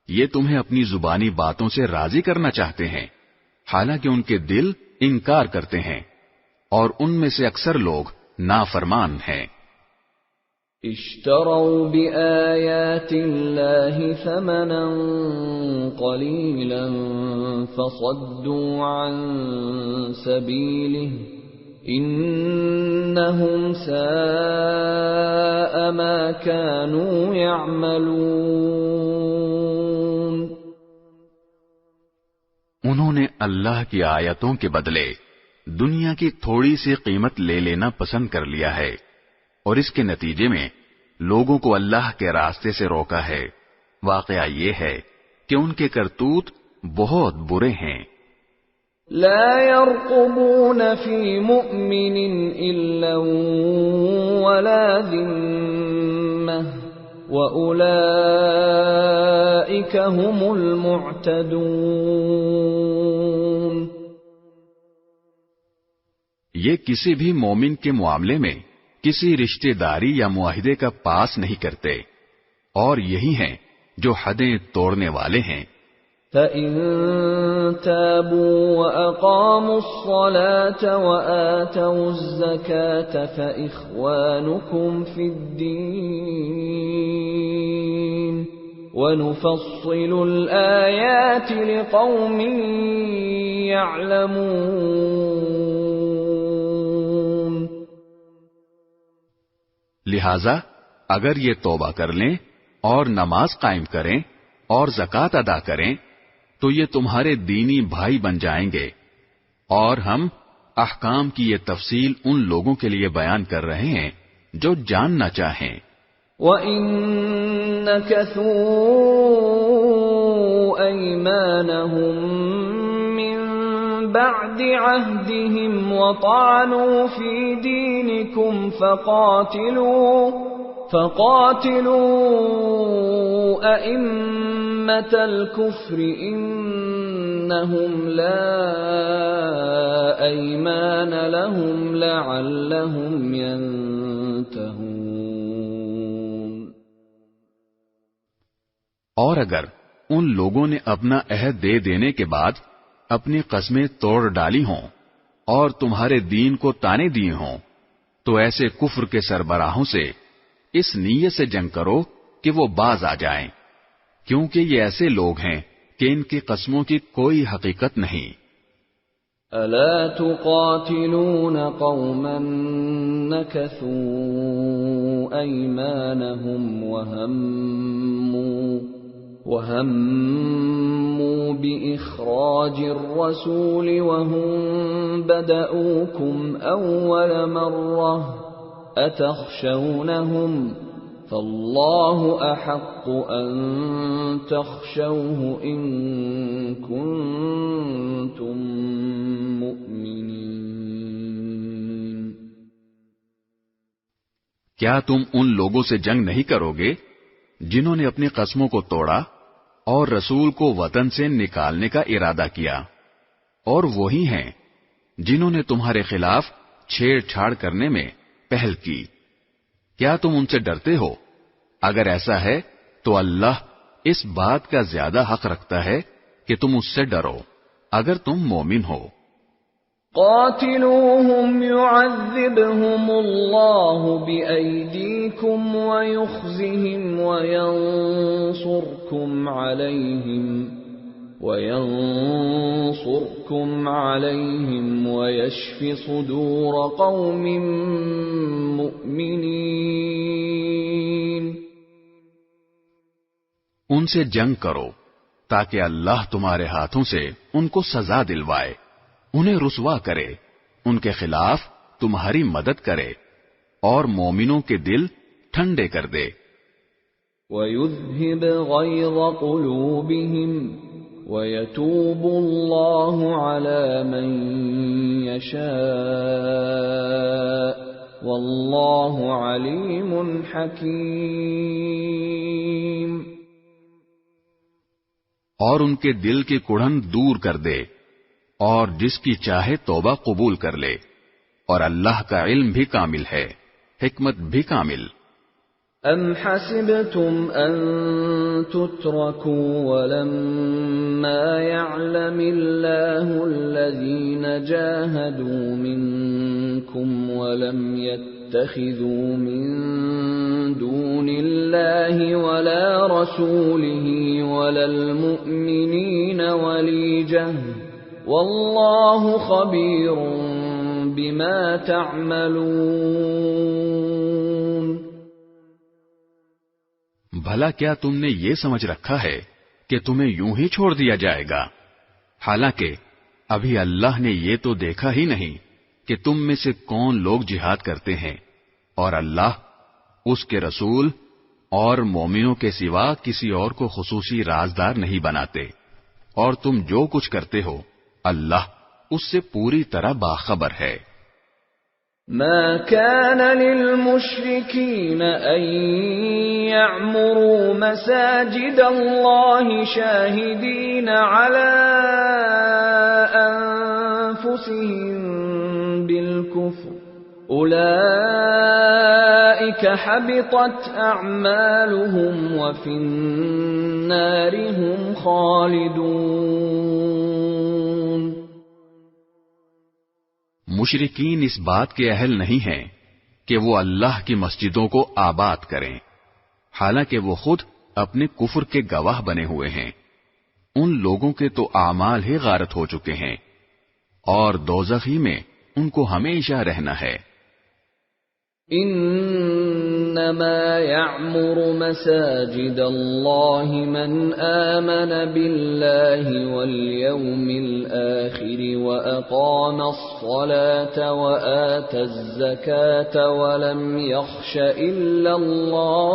یہ تمہیں اپنی زبانی باتوں سے راضی کرنا چاہتے ہیں، حالانکہ ان کے دل انکار کرتے ہیں اور ان میں سے اکثر لوگ نافرمان ہیں۔ اشتروا بآيات الله ثمنا قليلا فصدوا عن سبيله إنهم ساء ما كانوا يعملون۔ انہوں نے اللہ کی آیتوں کے بدلے دنیا کی تھوڑی سی قیمت لے لینا پسند کر لیا ہے، اور اس کے نتیجے میں لوگوں کو اللہ کے راستے سے روکا ہے۔ واقعہ یہ ہے کہ ان کے کرتوت بہت برے ہیں۔ لا يرقبون في مؤمن إلا ولا ذمة وأولئك هم المعتدون۔ یہ کسی بھی مومن کے معاملے میں کسی رشتہ داری یا معاہدے کا پاس نہیں کرتے، اور یہی ہیں جو حدیں توڑنے والے ہیں۔ فَإِن تَابُوا وَأَقَامُوا الصَّلَاةَ وَآتَوُا الزَّكَاةَ فَإِخْوَانُكُمْ فِي الدِّينِ وَنُفَصِّلُ الْآيَاتِ لِقَوْمٍ يَعْلَمُونَ۔ لہذا اگر یہ توبہ کر لیں اور نماز قائم کریں اور زکوٰۃ ادا کریں تو یہ تمہارے دینی بھائی بن جائیں گے، اور ہم احکام کی یہ تفصیل ان لوگوں کے لیے بیان کر رہے ہیں جو جاننا چاہیں۔ وَإِن نَكَثُوا أَيْمَانَهُم مِّن بَعْدِ عَهْدِهِمْ وَطَعَنُوا فِي دِينِكُمْ فَقَاتِلُوا أَئِمَّةَ الْكُفْرِ إِنَّهُمْ لَا أَيْمَانَ لَهُمْ لَعَلَّهُمْ يَنْتَهُونَ۔ اور اگر ان لوگوں نے اپنا عہد دے دینے کے بعد اپنی قسمیں توڑ ڈالی ہوں اور تمہارے دین کو تانے دیے ہوں تو ایسے کفر کے سربراہوں سے اس نیت سے جنگ کرو کہ وہ باز آ جائیں، کیونکہ یہ ایسے لوگ ہیں کہ ان کی قسموں کی کوئی حقیقت نہیں۔ أَلَا تُقَاتِلُونَ قَوْمًا نَكَثُوا أَيْمَانَهُمْ وَهَمُّوا بِإِخْرَاجِ الرَّسُولِ وَهُمْ بَدَؤُوكُمْ أَوَّلَ مَرَّةٍ أَتَخْشَوْنَهُمْ فَاللَّهُ أَحَقُّ أَن تَخْشَوْهُ إِن كُنتُم مُّؤْمِنِينَ۔ کیا تم ان لوگوں سے جنگ نہیں کرو گے جنہوں نے اپنی قسموں کو توڑا اور رسول کو وطن سے نکالنے کا ارادہ کیا؟ اور وہی ہیں جنہوں نے تمہارے خلاف چھیڑ چھاڑ کرنے میں پہل کی. کیا تم ان سے ڈرتے ہو؟ اگر ایسا ہے تو اللہ اس بات کا زیادہ حق رکھتا ہے کہ تم اس سے ڈرو اگر تم مومن ہو. قاتلوهم يعذبهم الله بأيديكم ويخزهم وينصركم عليهم ويشف صدور قوم مؤمنين. ان سے جنگ کرو تاکہ اللہ تمہارے ہاتھوں سے ان کو سزا دلوائے، انہیں رسوا کرے، ان کے خلاف تمہاری مدد کرے اور مومنوں کے دل ٹھنڈے کر دے. وَيُذْهِبْ غَيْظَ قُلُوبِهِمْ وَيَتُوبُ اللَّهُ عَلَى مَن يَشَاءُ وَاللَّهُ عَلِيمٌ حَكِيمٌ. اور ان کے دل کی کڑھن دور کر دے اور جس کی چاہے توبہ قبول کر لے، اور اللہ کا علم بھی کامل ہے، حکمت بھی کامل. ام حسبتم ان تتركوا ولما يعلم الله الذين جاهدوا منكم ولم يتخذوا من دون الله ولا رسوله ولا المؤمنين وليجة والله خبير بما تعملون. بھلا کیا تم نے یہ سمجھ رکھا ہے کہ تمہیں یوں ہی چھوڑ دیا جائے گا، حالانکہ ابھی اللہ نے یہ تو دیکھا ہی نہیں کہ تم میں سے کون لوگ جہاد کرتے ہیں، اور اللہ اس کے رسول اور مومنوں کے سوا کسی اور کو خصوصی رازدار نہیں بناتے، اور تم جو کچھ کرتے ہو اللہ اس سے پوری طرح باخبر ہے. ما كان للمشركين أن يعمروا مساجد الله شاهدين على أنفسهم بالكفر أولئك حبطت أعمالهم وفي النار هم خالدون. مشرکین اس بات کے اہل نہیں ہیں کہ وہ اللہ کی مسجدوں کو آباد کریں، حالانکہ وہ خود اپنے کفر کے گواہ بنے ہوئے ہیں. ان لوگوں کے تو اعمال ہی غارت ہو چکے ہیں اور دوزخ ہی میں ان کو ہمیشہ رہنا ہے. انما يعمر مساجد الله من آمن بالله واليوم الآخر واقام الصلاة وآتى الزكاة ولم يخش الا الله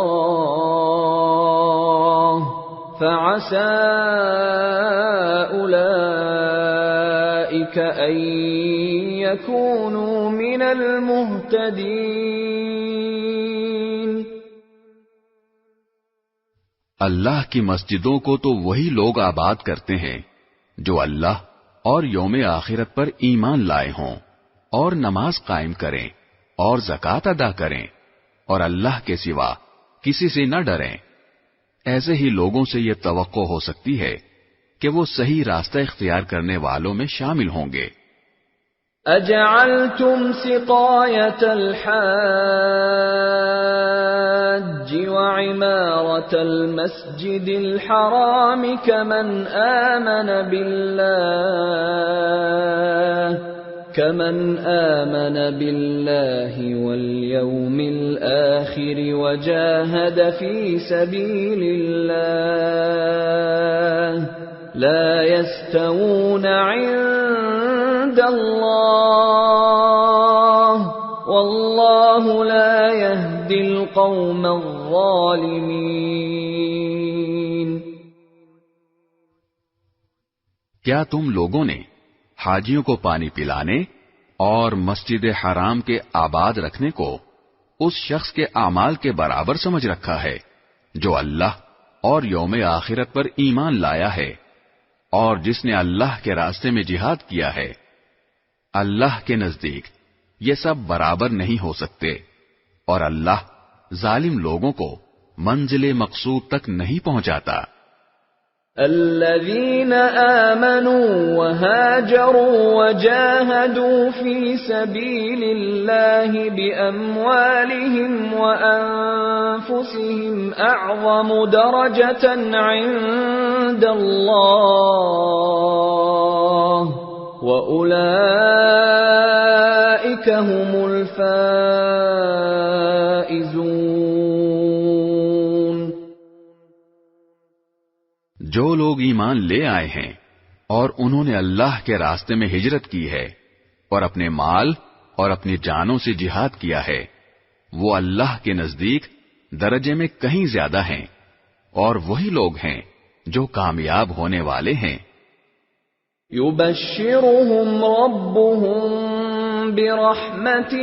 فعسى أولئك أن يكونوا من المهتدين. اللہ کی مسجدوں کو تو وہی لوگ آباد کرتے ہیں جو اللہ اور یوم آخرت پر ایمان لائے ہوں اور نماز قائم کریں اور زکوٰۃ ادا کریں اور اللہ کے سوا کسی سے نہ ڈریں. ایسے ہی لوگوں سے یہ توقع ہو سکتی ہے کہ وہ صحیح راستہ اختیار کرنے والوں میں شامل ہوں گے. اجعلتم سقایت الحاج وعمارة المسجد الحرام كمن آمن بالله واليوم الآخر وجاهد في سبيل الله لا يستوون عند الله والله لا يهدي القوم الظالمين. کیا تم لوگوں نے حاجیوں کو پانی پلانے اور مسجد حرام کے آباد رکھنے کو اس شخص کے اعمال کے برابر سمجھ رکھا ہے جو اللہ اور یوم آخرت پر ایمان لایا ہے؟ اور جس نے اللہ کے راستے میں جہاد کیا ہے، اللہ کے نزدیک یہ سب برابر نہیں ہو سکتے، اور اللہ ظالم لوگوں کو منزل مقصود تک نہیں پہنچاتا۔ الذين آمنوا وهاجروا وجاهدوا في سبيل الله بأموالهم وأنفسهم أعظم درجة عند الله وأولئك هم الفائزون۔ جو لوگ ایمان لے آئے ہیں اور انہوں نے اللہ کے راستے میں ہجرت کی ہے اور اپنے مال اور اپنی جانوں سے جہاد کیا ہے، وہ اللہ کے نزدیک درجے میں کہیں زیادہ ہیں، اور وہی لوگ ہیں جو کامیاب ہونے والے ہیں۔ يبشرهم ربهم برحمة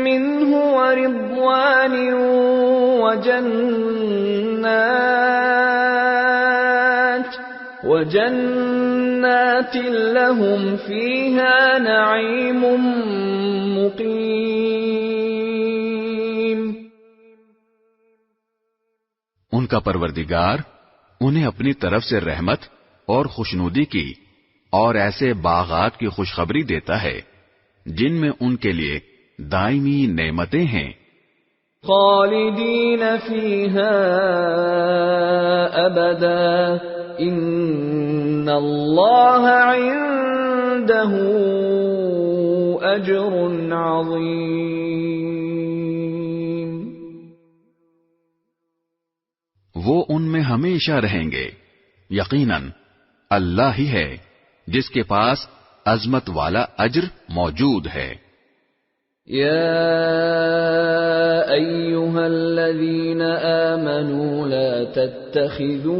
منه ورضوان وجنات لهم فيها نعيم مقيم۔ ان کا پروردگار انہیں اپنی طرف سے رحمت اور خوشنودی کی اور ایسے باغات کی خوشخبری دیتا ہے جن میں ان کے لیے دائمی نعمتیں ہیں۔ خالدین فیہا ابدا ان اللہ عنده اجر عظیم۔ وہ ان میں ہمیشہ رہیں گے، یقیناً اللہ ہی ہے جس کے پاس عظمت والا اجر موجود ہے۔ یا ایھا الذین آمنوا لا تتخذوا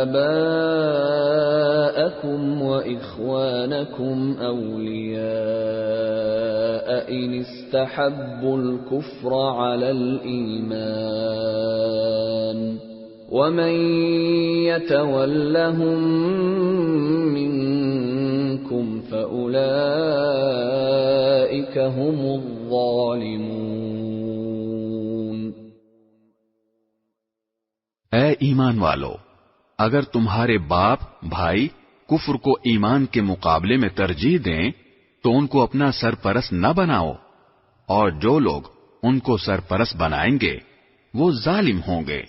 آباءکم وإخوانکم اولیاء ان استحبوا الكفر علی الایمان وَمَن يَتَوَلَّهُم مِّنكُمْ فَأُولَئِكَ هُمُ الظَّالِمُونَ۔ اے ایمان والو، اگر تمہارے باپ بھائی کفر کو ایمان کے مقابلے میں ترجیح دیں تو ان کو اپنا سرپرست نہ بناؤ، اور جو لوگ ان کو سرپرست بنائیں گے وہ ظالم ہوں گے۔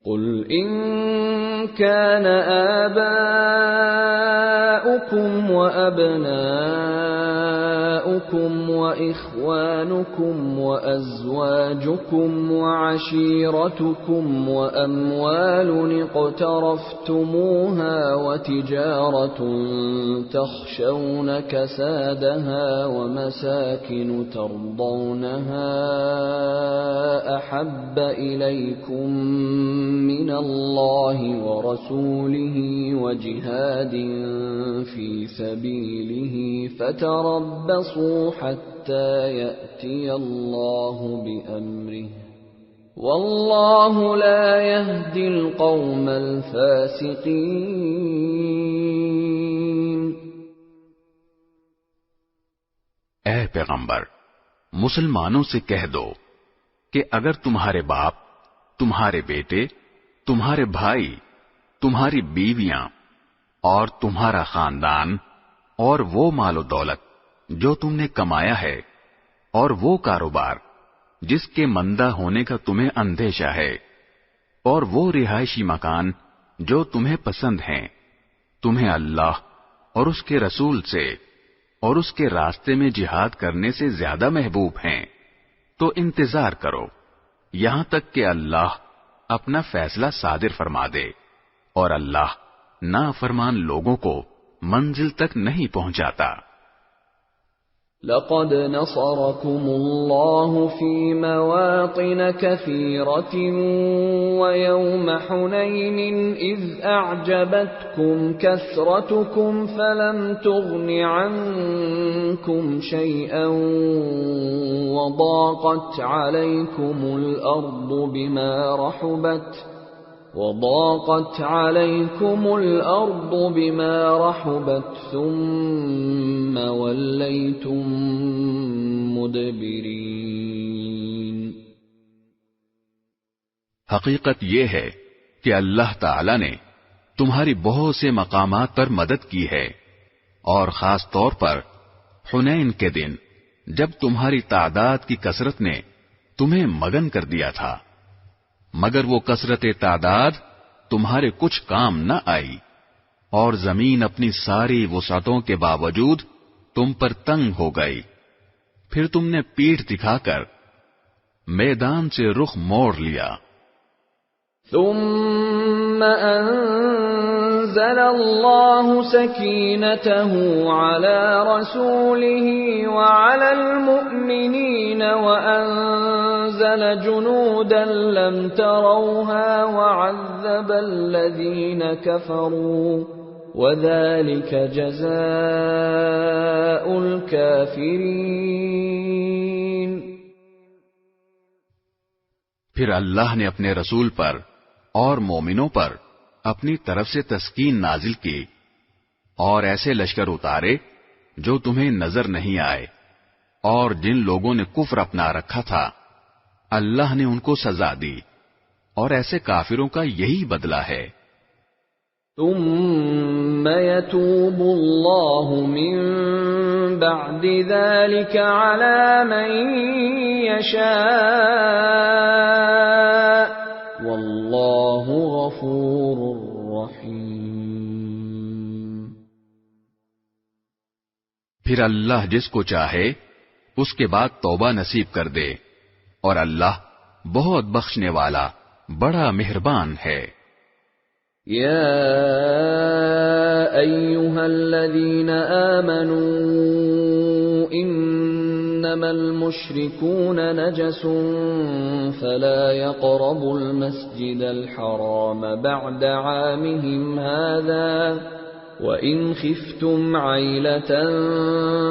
قل ان كان آباؤكم وأبناؤكم وإخوانكم وأزواجكم وعشيرتكم وأموال اقترفتموها وتجارة تخشون كسادها ومساكن ترضونها أحب إليكم من الله ورسوله وجهاد في سبيله فتربصوا حتى يأتي الله بأمره والله لا يهدي القوم الفاسقين۔ اے پیغمبر، مسلمانوں سے کہہ دو کہ اگر تمہارے باپ، تمہارے بیٹے، تمہارے بھائی، تمہاری بیویاں اور تمہارا خاندان اور وہ مال و دولت جو تم نے کمایا ہے اور وہ کاروبار جس کے مندہ ہونے کا تمہیں اندیشہ ہے اور وہ رہائشی مکان جو تمہیں پسند ہیں، تمہیں اللہ اور اس کے رسول سے اور اس کے راستے میں جہاد کرنے سے زیادہ محبوب ہیں، تو انتظار کرو یہاں تک کہ اللہ اپنا فیصلہ صادر فرما دے، اور اللہ نافرمان لوگوں کو منزل تک نہیں پہنچاتا۔ لقد نصركم الله في مواطن كثيرة ويوم حنين إذ أعجبتكم كثرتكم فلم تغن عنكم شيئا وضاقت عليكم الأرض بما رحبت وضاقت عليكم الأرض بما رحبت ثم وليتم مدبرين. حقیقت یہ ہے کہ اللہ تعالی نے تمہاری بہت سے مقامات پر مدد کی ہے، اور خاص طور پر حنین کے دن جب تمہاری تعداد کی کثرت نے تمہیں مگن کر دیا تھا، مگر وہ کثرت تعداد تمہارے کچھ کام نہ آئی، اور زمین اپنی ساری وسعتوں کے باوجود تم پر تنگ ہو گئی، پھر تم نے پیٹھ دکھا کر میدان سے رخ موڑ لیا. ثم أنزل الله سكينته على رسوله وعلى المؤمنين وأنزل جنودا لم تروها وعذب الذين كفروا وذلك جزاء الكافرين. پھر اللہ نے اپنے رسول پر اور مومنوں پر اپنی طرف سے تسکین نازل کی، اور ایسے لشکر اتارے جو تمہیں نظر نہیں آئے، اور جن لوگوں نے کفر اپنا رکھا تھا اللہ نے ان کو سزا دی، اور ایسے کافروں کا یہی بدلہ ہے. ثم يتوب الله من بعد ذلك على من يشاء والله غفور رحيم. پھر اللہ جس کو چاہے اس کے بعد توبہ نصیب کر دے، اور اللہ بہت بخشنے والا بڑا مہربان ہے. يا أيها الذين آمنوا إنما المشركون نجس فلا يقربوا المسجد الحرام بعد عامهم هذا وإن خفتم عيلة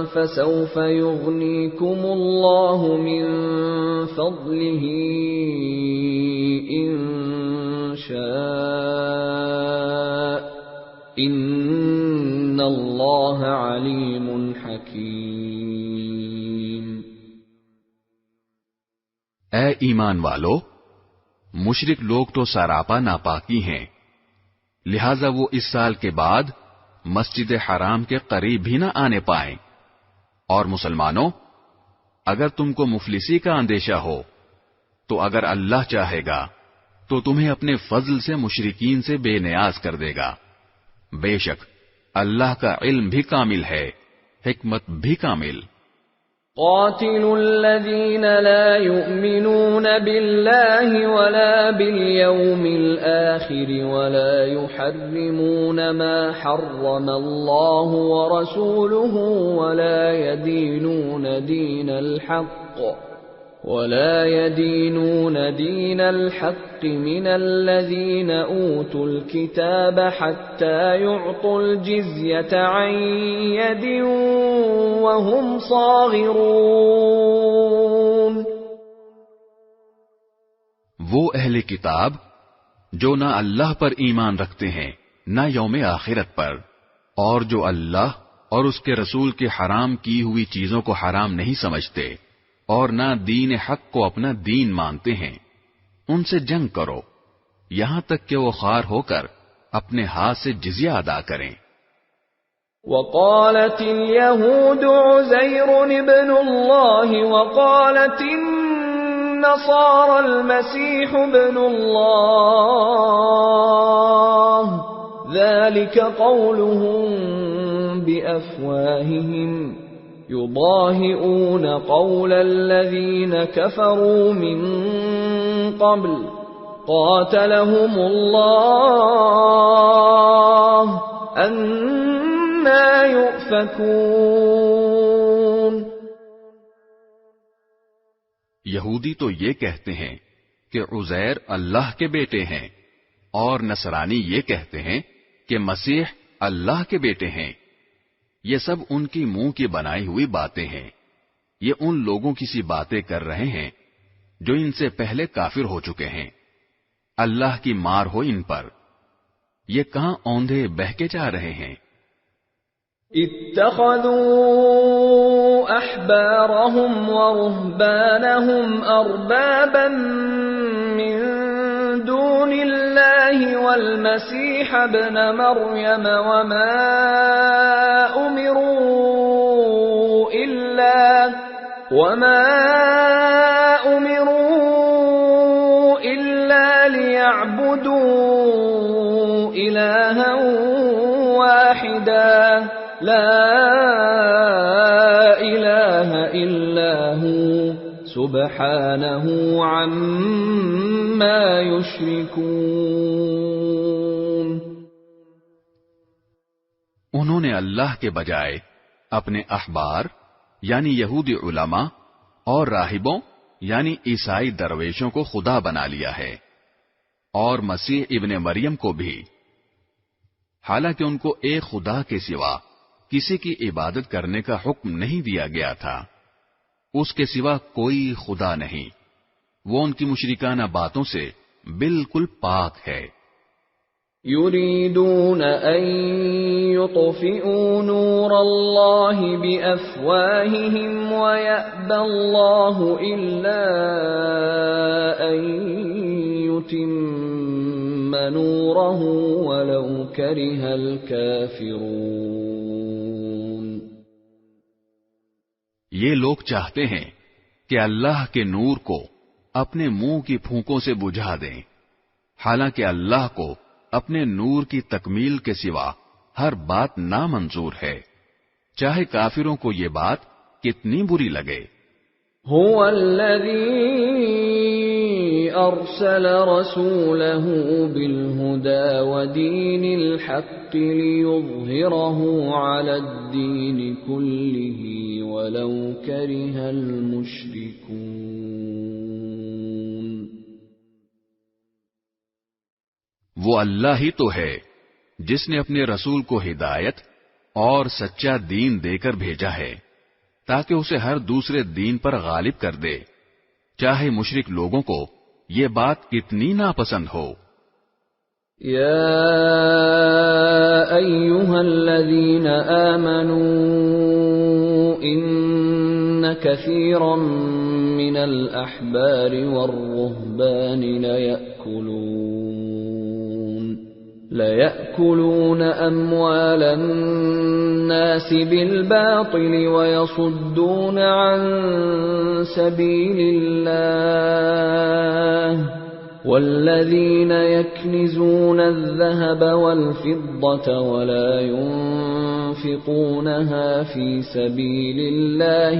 فسوف يغنيكم الله من فضله إن شاء ان اللہ علیم حکیم. اے ایمان والو، مشرک لوگ تو سراپا ناپاکی ہیں، لہذا وہ اس سال کے بعد مسجد حرام کے قریب بھی نہ آنے پائیں. اور مسلمانوں، اگر تم کو مفلسی کا اندیشہ ہو تو اگر اللہ چاہے گا تو تمہیں اپنے فضل سے مشرکین سے بے نیاز کر دے گا. بے شک اللہ کا علم بھی کامل ہے، حکمت بھی کامل. قاتلوا الذين لا يؤمنون بالله ولا باليوم الآخر ولا يحرمون ما حرم الله ورسوله ولا يدينون دين الحق من الذين أوتوا الكتاب حتى يعطوا الجزية عن يد وهم صاغرون. وہ اہل کتاب جو نہ اللہ پر ایمان رکھتے ہیں نہ یوم آخرت پر، اور جو اللہ اور اس کے رسول کے حرام کی ہوئی چیزوں کو حرام نہیں سمجھتے اور نہ دین حق کو اپنا دین مانتے ہیں، ان سے جنگ کرو یہاں تک کہ وہ خوار ہو کر اپنے ہاتھ سے جزیہ ادا کریں. وقالت اليهود عزير ابن الله وقالت النصارى المسيح ابن الله ذلك قولهم بأفواههم يضاهئون قول الذين كفروا من قبل قاتلهم الله أنى يؤفكون. یہودی تو یہ کہتے ہیں کہ عزیر اللہ کے بیٹے ہیں، اور نصرانی یہ کہتے ہیں کہ مسیح اللہ کے بیٹے ہیں. یہ سب ان کی منہ کی بنائی ہوئی باتیں ہیں. یہ ان لوگوں کی سی باتیں کر رہے ہیں جو ان سے پہلے کافر ہو چکے ہیں. اللہ کی مار ہو ان پر، یہ کہاں اوندھے بہکے جا رہے ہیں؟ اتخذوا احبارهم ورهبانهم اربابا من دون الله والمسيح ابن مريم وما امروا الا ليعبدوا الها واحدا لا الہ الا هو سبحانہ عما یشرکون۔ انہوں نے اللہ کے بجائے اپنے احبار یعنی یہودی علماء اور راہبوں یعنی عیسائی درویشوں کو خدا بنا لیا ہے، اور مسیح ابن مریم کو بھی، حالانکہ ان کو ایک خدا کے سوا کسی کی عبادت کرنے کا حکم نہیں دیا گیا تھا، اس کے سوا کوئی خدا نہیں، وہ ان کی مشرکانہ باتوں سے بالکل پاک ہے۔ یریدون ان یطفئوا نور اللہ بافواہہم ویأبی اللہ الا ان یتم نورہ ولو کرہ الکافرون۔ یہ لوگ چاہتے ہیں کہ اللہ کے نور کو اپنے منہ کی پھونکوں سے بجھا دیں، حالانکہ اللہ کو اپنے نور کی تکمیل کے سوا ہر بات نامنظور ہے، چاہے کافروں کو یہ بات کتنی بری لگے۔ هو الذی ارسل رسولہ بالہدى ودین الحق لیظہرہ علی الدین کلہ ولو کرہ المشرکون۔ وہ اللہ ہی تو ہے جس نے اپنے رسول کو ہدایت اور سچا دین دے کر بھیجا ہے تاکہ اسے ہر دوسرے دین پر غالب کر دے، چاہے مشرک لوگوں کو یہ بات کتنی ناپسند ہو۔ یا ایھا الذین آمنوا ان کثیرا من الاحبار والرہبان لَيَأْكُلُونَ أَمْوَالَ النَّاسِ بِالْبَاطِلِ وَيَصُدُّونَ عَن سَبِيلِ اللَّهِ وَالَّذِينَ يَكْنِزُونَ الذَّهَبَ وَالْفِضَّةَ وَلَا يُنْفِقُونَهَا فِي سَبِيلِ اللَّهِ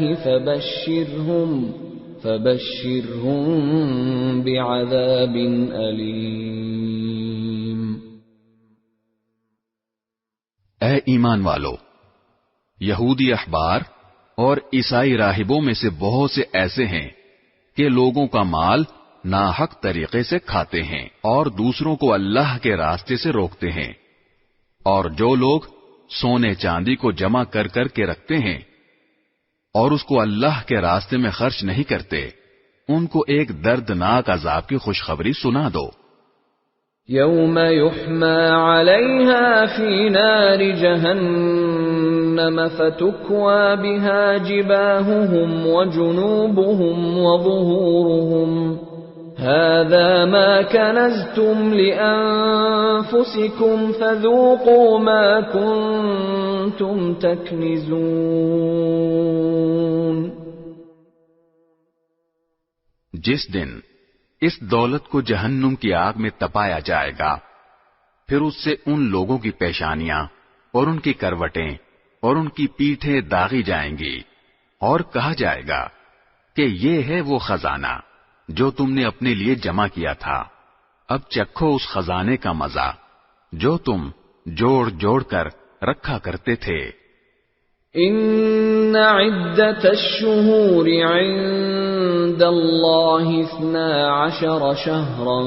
فَبَشِّرْهُم بِعَذَابٍ أَلِيمٍ۔ اے ایمان والو، یہودی احبار اور عیسائی راہبوں میں سے بہت سے ایسے ہیں کہ لوگوں کا مال ناحق طریقے سے کھاتے ہیں اور دوسروں کو اللہ کے راستے سے روکتے ہیں، اور جو لوگ سونے چاندی کو جمع کر کر کے رکھتے ہیں اور اس کو اللہ کے راستے میں خرچ نہیں کرتے، ان کو ایک دردناک عذاب کی خوشخبری سنا دو۔ یوم یحمى علیہا فی نار جہنم فتکوی بها جباہہم وجنوبہم وظہورہم هذا ما کنزتم لأنفسکم فذوقوا ما کنتم تکنزون۔ جس دن اس دولت کو جہنم کی آگ میں تپایا جائے گا، پھر اس سے ان لوگوں کی پیشانیاں اور ان کی کروٹیں اور ان کی پیٹھیں داغی جائیں گی، اور کہا جائے گا کہ یہ ہے وہ خزانہ جو تم نے اپنے لیے جمع کیا تھا، اب چکھو اس خزانے کا مزہ جو تم جوڑ جوڑ کر رکھا کرتے تھے۔ ان عدت الشہور عند اللہ 12 شہرا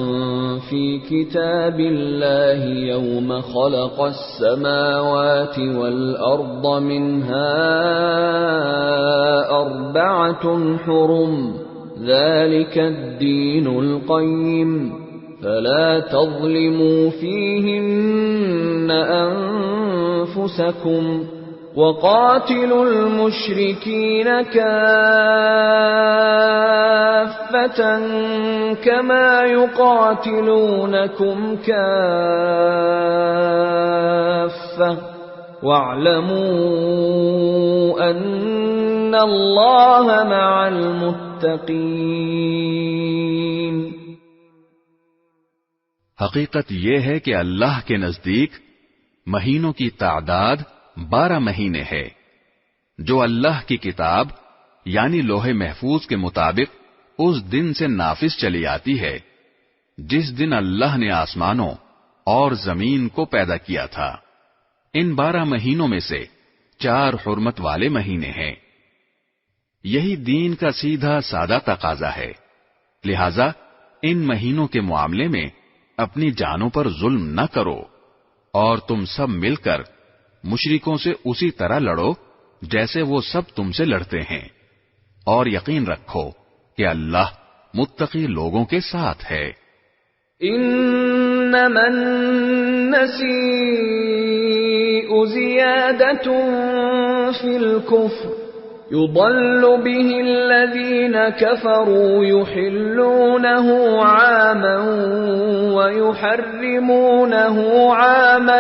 فی کتاب اللہ یوم خلق السماوات والارض منها 4 حرم ذلك الدین القیم فلا تظلموا فيهن أنفسكم وقاتلوا المشركين كافة كما يقاتلونكم كافة واعلموا أن الله مع المتقين۔ حقیقت یہ ہے کہ اللہ کے نزدیک مہینوں کی تعداد 12 مہینے ہے، جو اللہ کی کتاب یعنی لوح محفوظ کے مطابق اس دن سے نافذ چلی آتی ہے جس دن اللہ نے آسمانوں اور زمین کو پیدا کیا تھا۔ ان 12 مہینوں میں سے 4 حرمت والے مہینے ہیں۔ یہی دین کا سیدھا سادہ تقاضا ہے، لہذا ان مہینوں کے معاملے میں اپنی جانوں پر ظلم نہ کرو، اور تم سب مل کر مشرکوں سے اسی طرح لڑو جیسے وہ سب تم سے لڑتے ہیں، اور یقین رکھو کہ اللہ متقی لوگوں کے ساتھ ہے۔ انما النسیء زیادۃ فی الکفر يضل به الذين كفروا يحلونه عاما ويحرمونه عاما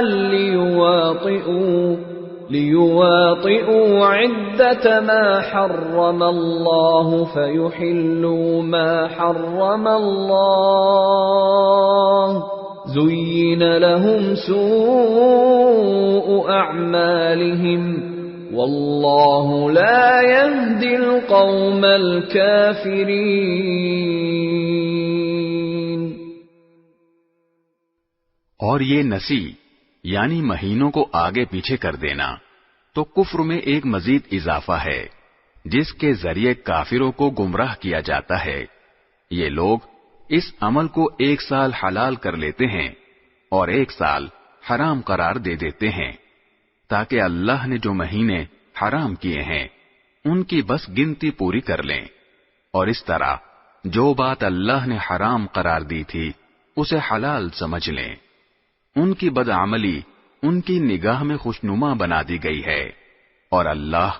ليواطئوا عدة ما حرم الله فيحلوا ما حرم الله زين لهم سوء أعمالهم واللہ لا يهدی القوم الکافرین۔ اور یہ نسی یعنی مہینوں کو آگے پیچھے کر دینا تو کفر میں ایک مزید اضافہ ہے جس کے ذریعے کافروں کو گمراہ کیا جاتا ہے۔ یہ لوگ اس عمل کو 1 سال حلال کر لیتے ہیں اور 1 سال حرام قرار دے دیتے ہیں، تاکہ اللہ نے جو مہینے حرام کیے ہیں ان کی بس گنتی پوری کر لیں، اور اس طرح جو بات اللہ نے حرام قرار دی تھی اسے حلال سمجھ لیں۔ ان کی بدعملی ان کی نگاہ میں خوشنما بنا دی گئی ہے، اور اللہ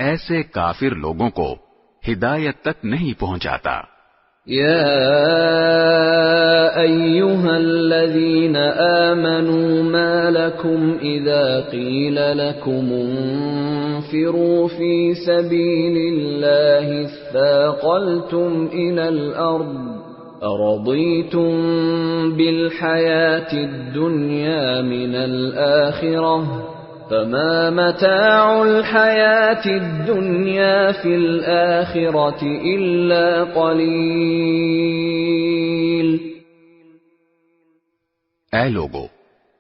ایسے کافر لوگوں کو ہدایت تک نہیں پہنچاتا۔ يا أيها الذين آمنوا ما لكم إذا قيل لكم انفروا في سبيل الله اثاقلتم إلى الأرض أرضيتم بالحياة الدنيا من الآخرة فما متاع الحياة الدنيا في الآخرة إلا قليل۔ اے لوگو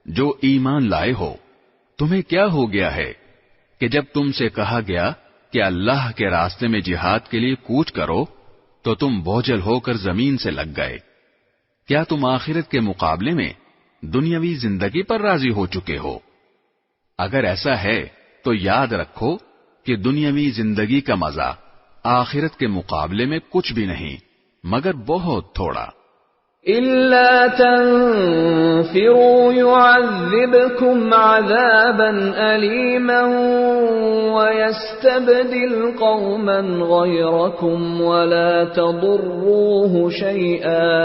جو ایمان لائے ہو، تمہیں کیا ہو گیا ہے کہ جب تم سے کہا گیا کہ اللہ کے راستے میں جہاد کے لیے کوچ کرو تو تم بوجھل ہو کر زمین سے لگ گئے؟ کیا تم آخرت کے مقابلے میں دنیاوی زندگی پر راضی ہو چکے ہو؟ اگر ایسا ہے تو یاد رکھو کہ دنیاوی زندگی کا مزہ آخرت کے مقابلے میں کچھ بھی نہیں مگر بہت تھوڑا۔ إِلَّا تَنفِرُوا يُعَذِّبْكُمْ عَذَابًا أَلِيمًا وَيَسْتَبْدِلْ قَوْمًا غَيْرَكُمْ وَلَا تَضُرُّوهُ شَيْئًا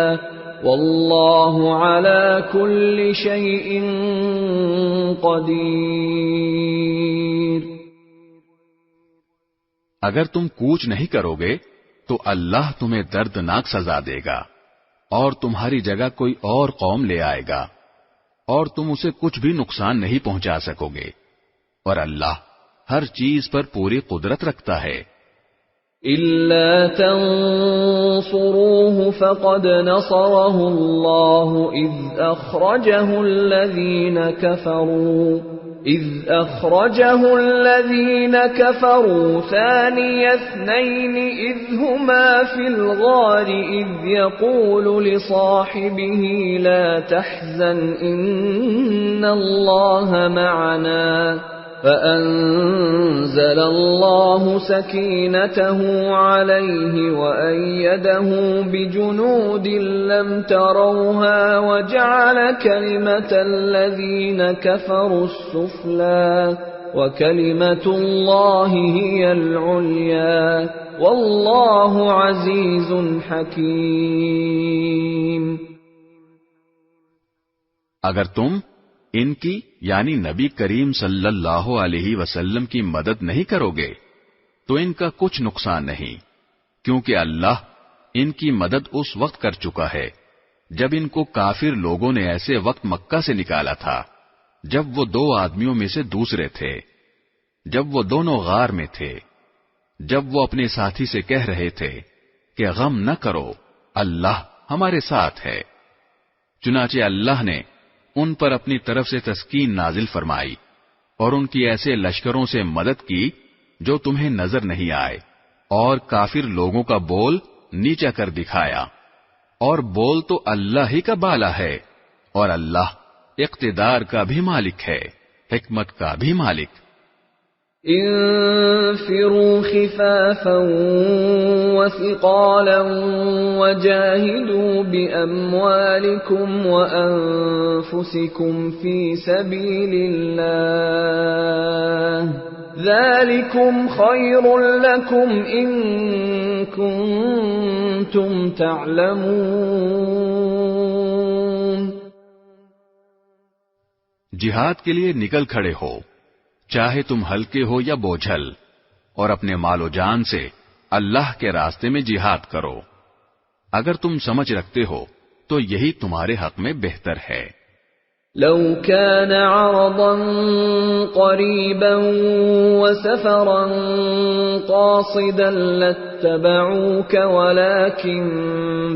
وَاللَّهُ عَلَى كُلِّ شَيْءٍ قَدِيرٌ۔ اگر تم کوچ نہیں کرو گے تو اللہ تمہیں دردناک سزا دے گا اور تمہاری جگہ کوئی اور قوم لے آئے گا اور تم اسے کچھ بھی نقصان نہیں پہنچا سکو گے، اور اللہ ہر چیز پر پوری قدرت رکھتا ہے۔ إِلَّا تَنصُرُوهُ فَقَدْ نَصَرَهُ اللَّهُ إِذْ أَخْرَجَهُ الَّذِينَ كَفَرُوا ثَانِيَ اثْنَيْنِ إِذْ هُمَا فِي الْغَارِ إِذْ يَقُولُ لِصَاحِبِهِ لَا تَحْزَنْ إِنَّ اللَّهَ مَعَنَا فأنزل الله سكينته عليه وأيده بجنود لم تروها وجعل كلمة الذين كفروا السفلى وكلمة الله هي العليا والله عزيز حكيم. اگر تم ان کی یعنی نبی کریم صلی اللہ علیہ وسلم کی مدد نہیں کرو گے تو ان کا کچھ نقصان نہیں، کیونکہ اللہ ان کی مدد اس وقت کر چکا ہے جب ان کو کافر لوگوں نے ایسے وقت مکہ سے نکالا تھا جب وہ دو آدمیوں میں سے دوسرے تھے، جب وہ دونوں غار میں تھے، جب وہ اپنے ساتھی سے کہہ رہے تھے کہ غم نہ کرو، اللہ ہمارے ساتھ ہے۔ چنانچہ اللہ نے ان پر اپنی طرف سے تسکین نازل فرمائی اور ان کی ایسے لشکروں سے مدد کی جو تمہیں نظر نہیں آئے، اور کافر لوگوں کا بول نیچا کر دکھایا، اور بول تو اللہ ہی کا بالا ہے، اور اللہ اقتدار کا بھی مالک ہے، حکمت کا بھی مالک۔ انفروا خفافا وثقالا وجاهدوا بأموالكم وأنفسكم في سبيل الله ذلكم خير لكم إن كنتم تعلمون۔ جہاد کے لیے نکل کھڑے ہو، چاہے تم ہلکے ہو یا بوجھل، اور اپنے مال و جان سے اللہ کے راستے میں جہاد کرو۔ اگر تم سمجھ رکھتے ہو تو یہی تمہارے حق میں بہتر ہے۔ لو كان عرضا قريبا وسفرا قاصدا لاتبعوك ولكن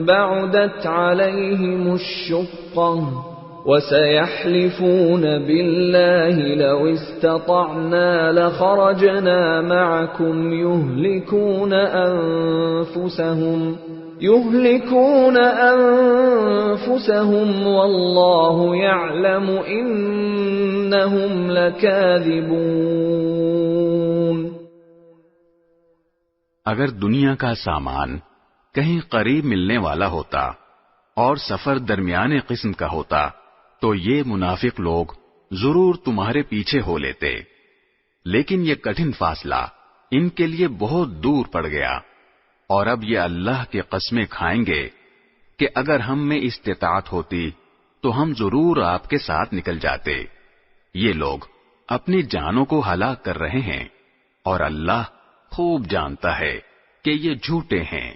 بعدت عليهم الشقة وَسَيَحْلِفُونَ بِاللَّهِ لَوِ اسْتَطَعْنَا لَخَرَجْنَا مَعَكُمْ يُهْلِكُونَ أَنفُسَهُمْ وَاللَّهُ يَعْلَمُ إِنَّهُمْ لَكَاذِبُونَ۔ اگر دنیا کا سامان کہیں قریب ملنے والا ہوتا اور سفر درمیانے قسم کا ہوتا تو یہ منافق لوگ ضرور تمہارے پیچھے ہو لیتے، لیکن یہ کٹھن فاصلہ ان کے لیے بہت دور پڑ گیا، اور اب یہ اللہ کی قسمیں کھائیں گے کہ اگر ہم میں استطاعت ہوتی تو ہم ضرور آپ کے ساتھ نکل جاتے۔ یہ لوگ اپنی جانوں کو ہلاک کر رہے ہیں، اور اللہ خوب جانتا ہے کہ یہ جھوٹے ہیں۔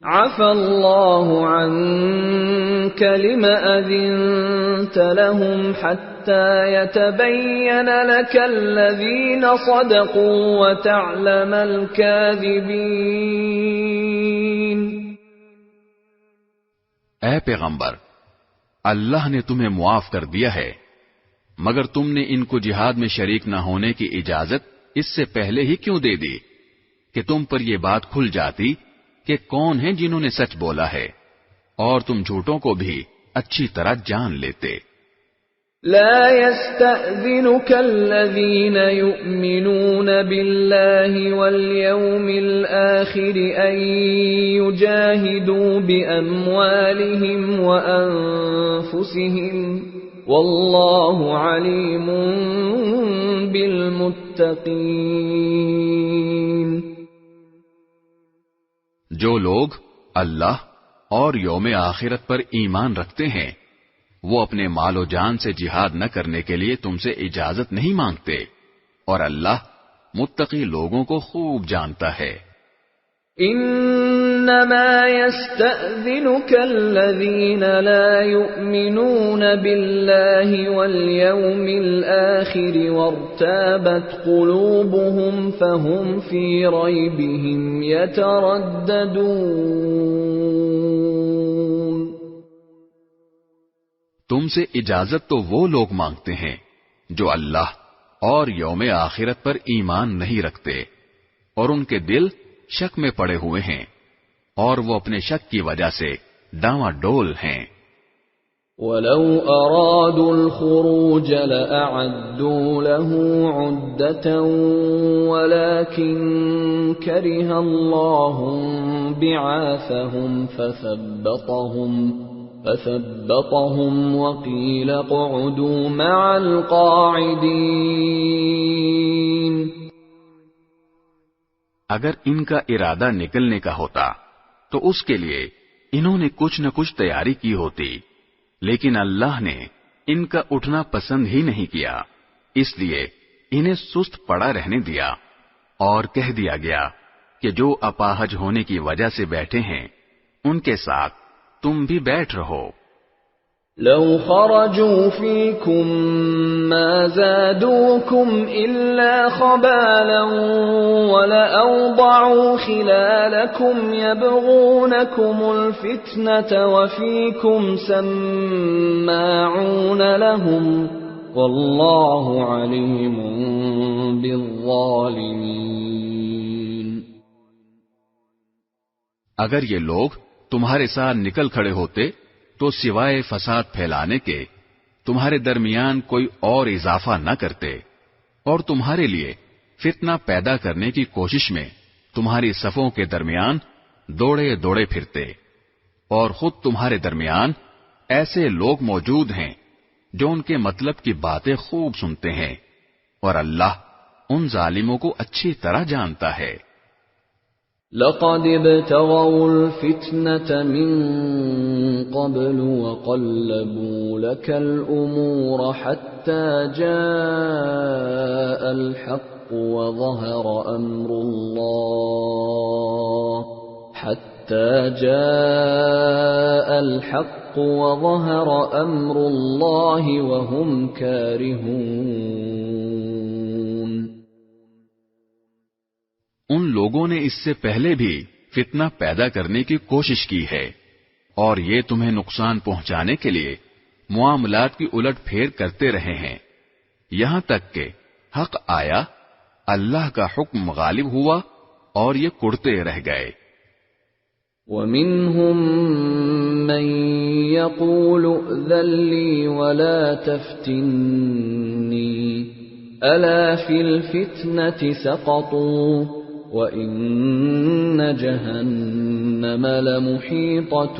عفا اللہ عنك لم أذنت لهم حتى يتبين لك الذين صدقوا وتعلم الكاذبين۔ اے پیغمبر، اللہ نے تمہیں معاف کر دیا ہے، مگر تم نے ان کو جہاد میں شریک نہ ہونے کی اجازت اس سے پہلے ہی کیوں دے دی کہ تم پر یہ بات کھل جاتی کہ کون ہیں جنہوں نے سچ بولا ہے، اور تم جھوٹوں کو بھی اچھی طرح جان لیتے۔ لا يستأذنك الذين يؤمنون بالله واليوم الآخر أن يجاهدوا بأموالهم وأنفسهم والله عليم بالمتقين۔ جو لوگ اللہ اور یوم آخرت پر ایمان رکھتے ہیں وہ اپنے مال و جان سے جہاد نہ کرنے کے لیے تم سے اجازت نہیں مانگتے، اور اللہ متقی لوگوں کو خوب جانتا ہے۔ انما يستأذنك الذين لا يؤمنون بالله واليوم الآخر وارتابت قلوبهم فهم في ريبهم يترددون۔ تم سے اجازت تو وہ لوگ مانگتے ہیں جو اللہ اور یوم آخرت پر ایمان نہیں رکھتے، اور ان کے دل شک میں پڑے ہوئے ہیں، اور وہ اپنے شک کی وجہ سے ڈاواں ڈول ہیں۔ وَلَوْ أَرَادُوا الْخُرُوجَ لَأَعَدُّوا لَهُ عُدَّةً وَلَكِنْ كَرِهَ اللَّهُ بِعَاثَهُمْ فَثَبَّطَهُمْ وَقِيلَ اقْعُدُوا مَعَ الْقَاعِدِينَ۔ اگر ان کا ارادہ نکلنے کا ہوتا تو اس کے لیے انہوں نے کچھ نہ کچھ تیاری کی ہوتی، لیکن اللہ نے ان کا اٹھنا پسند ہی نہیں کیا، اس لیے انہیں سست پڑا رہنے دیا اور کہہ دیا گیا کہ جو اپاہج ہونے کی وجہ سے بیٹھے ہیں ان کے ساتھ تم بھی بیٹھ رہو۔ لو خرجوا فيكم ما زادوكم إلا خبالا ولأوضعوا خلالكم يبغونكم الفتنة وفيكم سماعون لهم والله عليم بالظالمين۔ اگر یہ لوگ تمہارے ساتھ نکل کھڑے ہوتے تو سوائے فساد پھیلانے کے تمہارے درمیان کوئی اور اضافہ نہ کرتے، اور تمہارے لیے فتنہ پیدا کرنے کی کوشش میں تمہاری صفوں کے درمیان دوڑے دوڑے پھرتے، اور خود تمہارے درمیان ایسے لوگ موجود ہیں جو ان کے مطلب کی باتیں خوب سنتے ہیں، اور اللہ ان ظالموں کو اچھی طرح جانتا ہے۔ لقد ابتغوا الفتنة من قبل وقلبوا لك الأمور حتى جاء الحق وظهر أمر الله وهم كارهون۔ ان لوگوں نے اس سے پہلے بھی فتنہ پیدا کرنے کی کوشش کی ہے، اور یہ تمہیں نقصان پہنچانے کے لیے معاملات کی الٹ پھیر کرتے رہے ہیں، یہاں تک کہ حق آیا، اللہ کا حکم غالب ہوا اور یہ کڑتے رہ گئے۔ وَمِنْهُمْ مَنْ يَقُولُ ائْذَنْ لِي وَلَا تَفْتِنِّي أَلَا فِي الْفِتْنَةِ سَقَطُوا وَإِنَّ جَهَنَّمَ لَمُحِيطَةٌ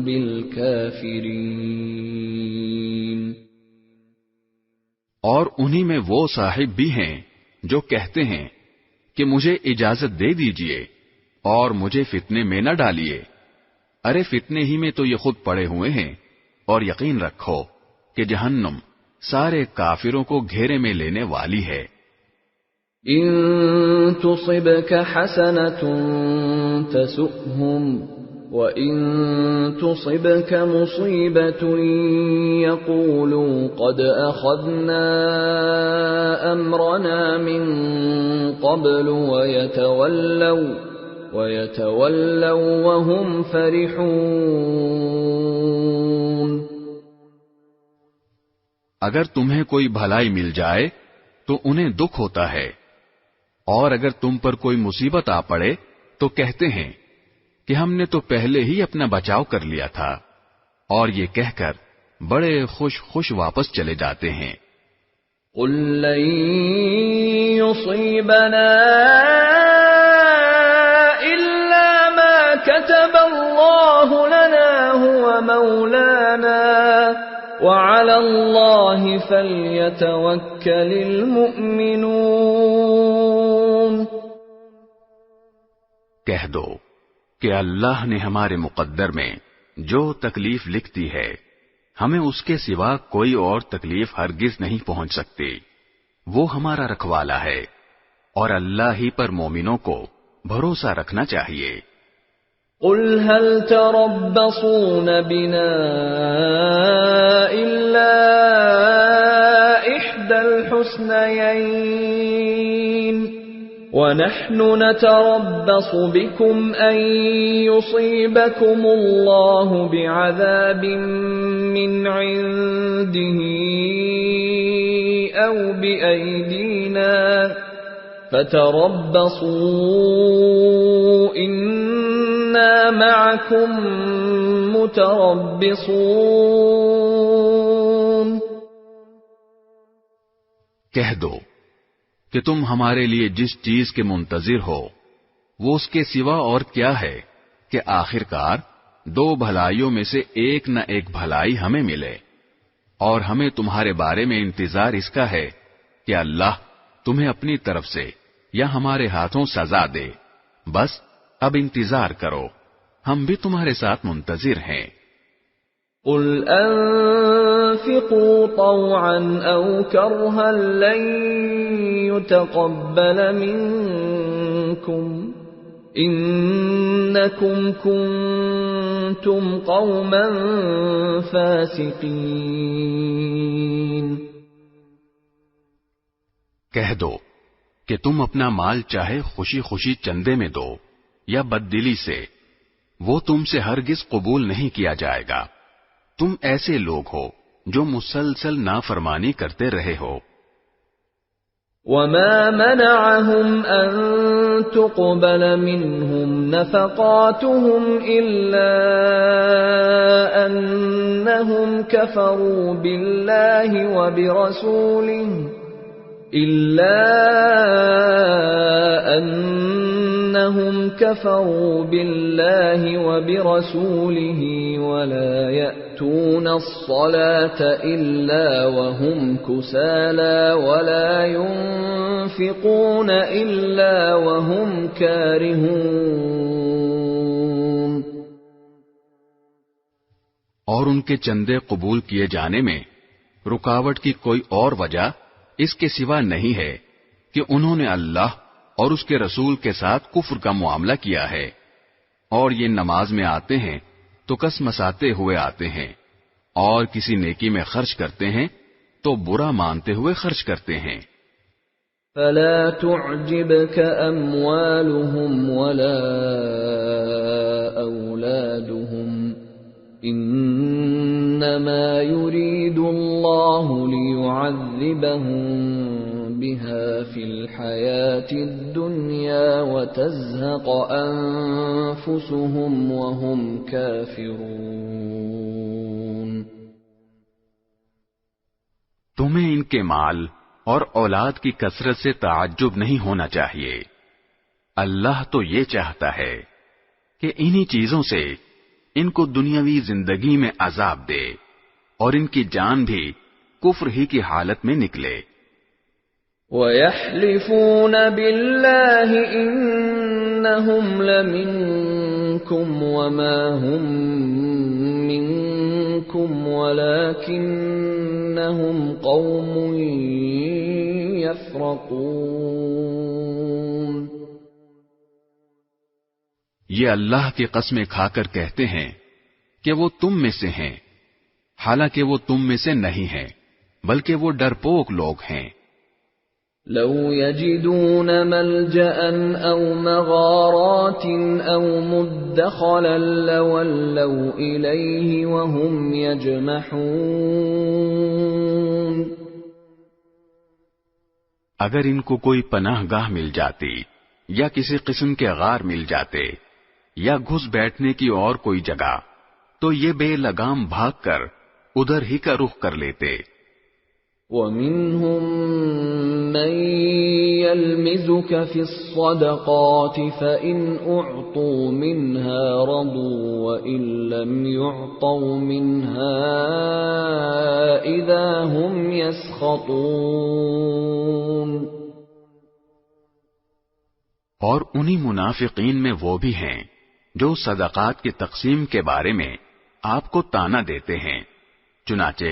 بِالْكَافِرِينَ۔ اور انہی میں وہ صاحب بھی ہیں جو کہتے ہیں کہ مجھے اجازت دے دیجئے اور مجھے فتنے میں نہ ڈالیے، ارے فتنے ہی میں تو یہ خود پڑے ہوئے ہیں، اور یقین رکھو کہ جہنم سارے کافروں کو گھیرے میں لینے والی ہے۔ ان تصبك حسنة تسؤهم وَإِن تُصِبْكَ مُصِيبَةٌ يَقُولُوا قَدْ أَخَذْنَا أَمْرَنَا مِنْ قَبْلُ وَيَتَوَلَّوْا وَهُمْ فَرِحُونَ۔ اگر تمہیں کوئی بھلائی مل جائے تو انہیں دکھ ہوتا ہے، اور اگر تم پر کوئی مصیبت آ پڑے تو کہتے ہیں کہ ہم نے تو پہلے ہی اپنا بچاؤ کر لیا تھا، اور یہ کہہ کر بڑے خوش واپس چلے جاتے ہیں۔ قُل لَّن يُصِيبَنَا إِلَّا مَا كَتَبَ اللَّهُ لَنَا هُوَ مَوْلَانَا وَعَلَى اللَّهِ فَلْيَتَوَكَّلِ الْمُؤْمِنُونَ۔ کہہ دو کہ اللہ نے ہمارے مقدر میں جو تکلیف لکھ دی ہے، ہمیں اس کے سوا کوئی اور تکلیف ہرگز نہیں پہنچ سکتی، وہ ہمارا رکھوالا ہے، اور اللہ ہی پر مومنوں کو بھروسہ رکھنا چاہیے۔ قُلْ هَلْ تَرَبَّصُونَ بِنَا إِلَّا إِحْدَى الْحُسْنَيَيْنِ وَنَحْنُ نَتَرَبَّصُ بِكُمْ أَن يُصِيبَكُمُ اللَّهُ بِعَذَابٍ مِّنْ عِندِهِ أَوْ بِأَيْدِينَا فَتَرَبَّصُوا إِنَّا إِنَّا مَعَكُمْ مُتَرَبِّصُونَ۔ کہہ دو کہ تم ہمارے لیے جس چیز کے منتظر ہو وہ اس کے سوا اور کیا ہے کہ آخرکار دو بھلائیوں میں سے ایک نہ ایک بھلائی ہمیں ملے، اور ہمیں تمہارے بارے میں انتظار اس کا ہے کہ اللہ تمہیں اپنی طرف سے یا ہمارے ہاتھوں سزا دے۔ بس اب انتظار کرو، ہم بھی تمہارے ساتھ منتظر ہیں۔ قُلْ أَنفِقُوا طَوْعًا أَوْ كَرْهًا لَّن يُتَقَبَّلَ مِنكُمْ إِنَّكُمْ كُنتُمْ قَوْمًا فَاسِقِينَ۔ کہہ دو کہ تم اپنا مال چاہے خوشی خوشی چندے میں دو یا بددلی سے، وہ تم سے ہرگز قبول نہیں کیا جائے گا۔ تم ایسے لوگ ہو جو مسلسل نافرمانی کرتے رہے ہو۔ وَمَا مَنَعَهُمْ أَن تُقْبَلَ مِنْهُمْ نَفَقَاتُهُمْ إِلَّا أَنَّهُمْ كَفَرُوا بِاللَّهِ وَبِرَسُولِهِ وَلَا يَأْتُونَ الصَّلَاةَ إِلَّا وَهُمْ كُسَالَى وَلَا يُنْفِقُونَ إِلَّا وَهُمْ كَارِهُونَ۔ اور ان کے چندے قبول کیے جانے میں رکاوٹ کی کوئی اور وجہ اس کے سوا نہیں ہے کہ انہوں نے اللہ اور اس کے رسول کے ساتھ کفر کا معاملہ کیا ہے، اور یہ نماز میں آتے ہیں تو کس مساتے ہوئے آتے ہیں، اور کسی نیکی میں خرچ کرتے ہیں تو برا مانتے ہوئے خرچ کرتے ہیں۔ فَلَا تُعْجِبْكَ أَمْوَالُهُمْ وَلَا أَوْلَادُهُمْ إِنَّمَا يُرِيدُ اللَّهُ لِيُعَذِّبَهُم بِهَا فِي الْحَيَاةِ الدُّنْيَا وَتَزْهَقَ أَنفُسُهُمْ وَهُمْ كَافِرُونَ۔ تمہیں ان کے مال اور اولاد کی کثرت سے تعجب نہیں ہونا چاہیے۔ اللہ تو یہ چاہتا ہے کہ انہی چیزوں سے ان کو دنیاوی زندگی میں عذاب دے اور ان کی جان بھی کفر ہی کی حالت میں نکلے۔ وَيَحْلِفُونَ بِاللَّهِ إِنَّهُمْ لَمِنكُمْ وَمَا هُمْ مِنكُمْ وَلَكِنَّهُمْ قَوْمٌ يَفْرَقُونَ۔ یہ اللہ کی قسمیں کھا کر کہتے ہیں کہ وہ تم میں سے ہیں، حالانکہ وہ تم میں سے نہیں ہیں، بلکہ وہ ڈرپوک لوگ ہیں۔ لو يجدون ملجأ أو مغارات أو مدخلا لولوا إليه وهم يجمحون۔ اگر ان کو کوئی پناہ گاہ مل جاتی یا کسی قسم کے غار مل جاتے یا گھس بیٹھنے کی اور کوئی جگہ تو یہ بے لگام بھاگ کر ادھر ہی کا رخ کر لیتے۔ وَمِنْهُمْ مَنْ يَلْمِزُكَ فِي الصَّدَقَاتِ فَإِنْ أُعْطُوا مِنْهَا رَضُوا وَإِنْ لَمْ يُعْطَوْا مِنْهَا إِذَا هُمْ يَسْخَطُونَ۔ اور انہی منافقین میں وہ بھی ہیں جو صدقات کی تقسیم کے بارے میں آپ کو طعنہ دیتے ہیں، چنانچہ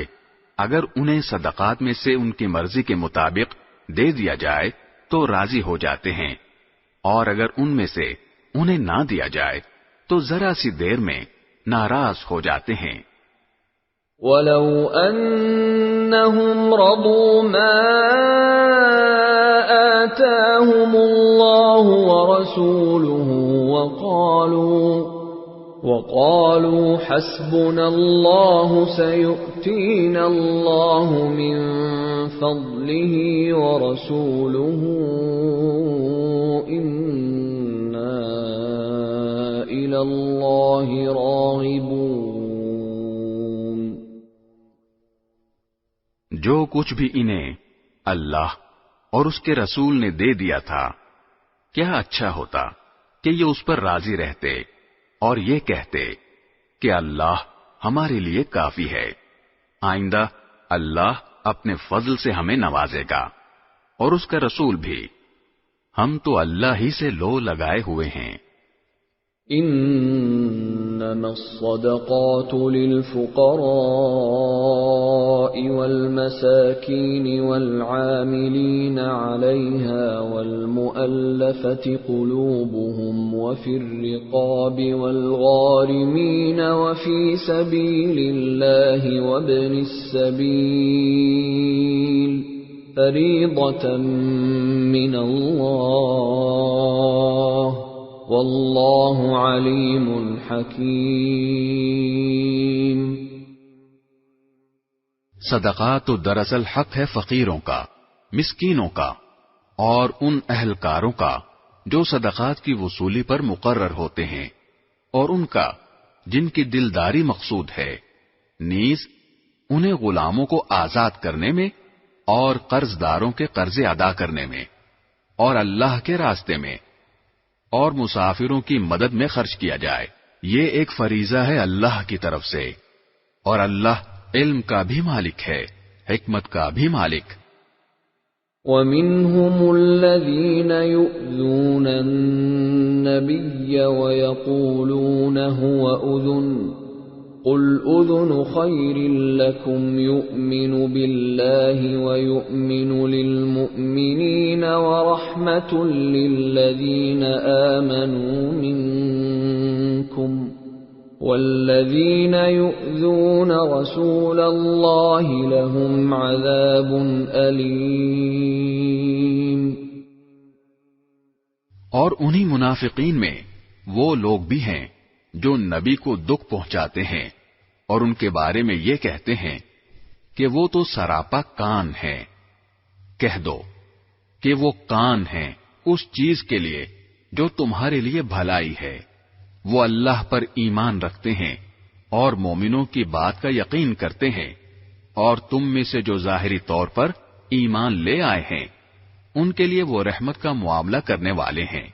اگر انہیں صدقات میں سے ان کی مرضی کے مطابق دے دیا جائے تو راضی ہو جاتے ہیں، اور اگر ان میں سے انہیں نہ دیا جائے تو ذرا سی دیر میں ناراض ہو جاتے ہیں۔ وَلَوْ أَنَّهُمْ رَضُوا مَا آتَاهُمُ اللَّهُ وَرَسُولُهُ وَقَالُوا حَسْبُنَا اللَّهُ سَيُؤْتِينَا اللَّهُ مِنْ فَضْلِهِ وَرَسُولُهُ إِنَّا إِلَى إِلَى اللَّهِ رَاغِبُونَ جو کچھ بھی انہیں اللہ اور اس کے رسول نے دے دیا تھا، کیا اچھا ہوتا کہ یہ اس پر راضی رہتے اور یہ کہتے کہ اللہ ہمارے لیے کافی ہے، آئندہ اللہ اپنے فضل سے ہمیں نوازے گا، اور اس کا رسول بھی، ہم تو اللہ ہی سے لو لگائے ہوئے ہیں۔ إنما الصدقات للفقراء والمساكين والعاملين عليها والمؤلفة قلوبهم وفي الرقاب والغارمين وفي سبيل الله وابن السبيل فريضة من الله واللہ علیم حکیم۔ صدقات تو دراصل حق ہے فقیروں کا، مسکینوں کا اور ان اہلکاروں کا جو صدقات کی وصولی پر مقرر ہوتے ہیں، اور ان کا جن کی دلداری مقصود ہے، نیز انہیں غلاموں کو آزاد کرنے میں اور قرض داروں کے قرضے ادا کرنے میں اور اللہ کے راستے میں اور مسافروں کی مدد میں خرچ کیا جائے، یہ ایک فریضہ ہے اللہ کی طرف سے، اور اللہ علم کا بھی مالک ہے، حکمت کا بھی مالک۔ وَمِنْهُمُ الَّذِينَ يُؤْذُونَ النَّبِيَّ وَيَقُولُونَ هُوَ أُذُنٌ قُلْ أُذُنُ خَيْرٍ لَكُمْ يُؤْمِنُ بِاللَّهِ وَيُؤْمِنُ لِلْمُؤْمِنِينَ وَرَحْمَةٌ لِلَّذِينَ آمَنُوا مِنكُمْ وَالَّذِينَ يُؤْذُونَ رَسُولَ اللَّهِ لَهُمْ عَذَابٌ أَلِيمٌ۔ اور انہی منافقین میں وہ لوگ بھی ہیں جو نبی کو دکھ پہنچاتے ہیں اور ان کے بارے میں یہ کہتے ہیں کہ وہ تو سراپا کان ہیں۔ کہہ دو کہ وہ کان ہیں اس چیز کے لیے جو تمہارے لیے بھلائی ہے، وہ اللہ پر ایمان رکھتے ہیں اور مومنوں کی بات کا یقین کرتے ہیں، اور تم میں سے جو ظاہری طور پر ایمان لے آئے ہیں ان کے لیے وہ رحمت کا معاملہ کرنے والے ہیں،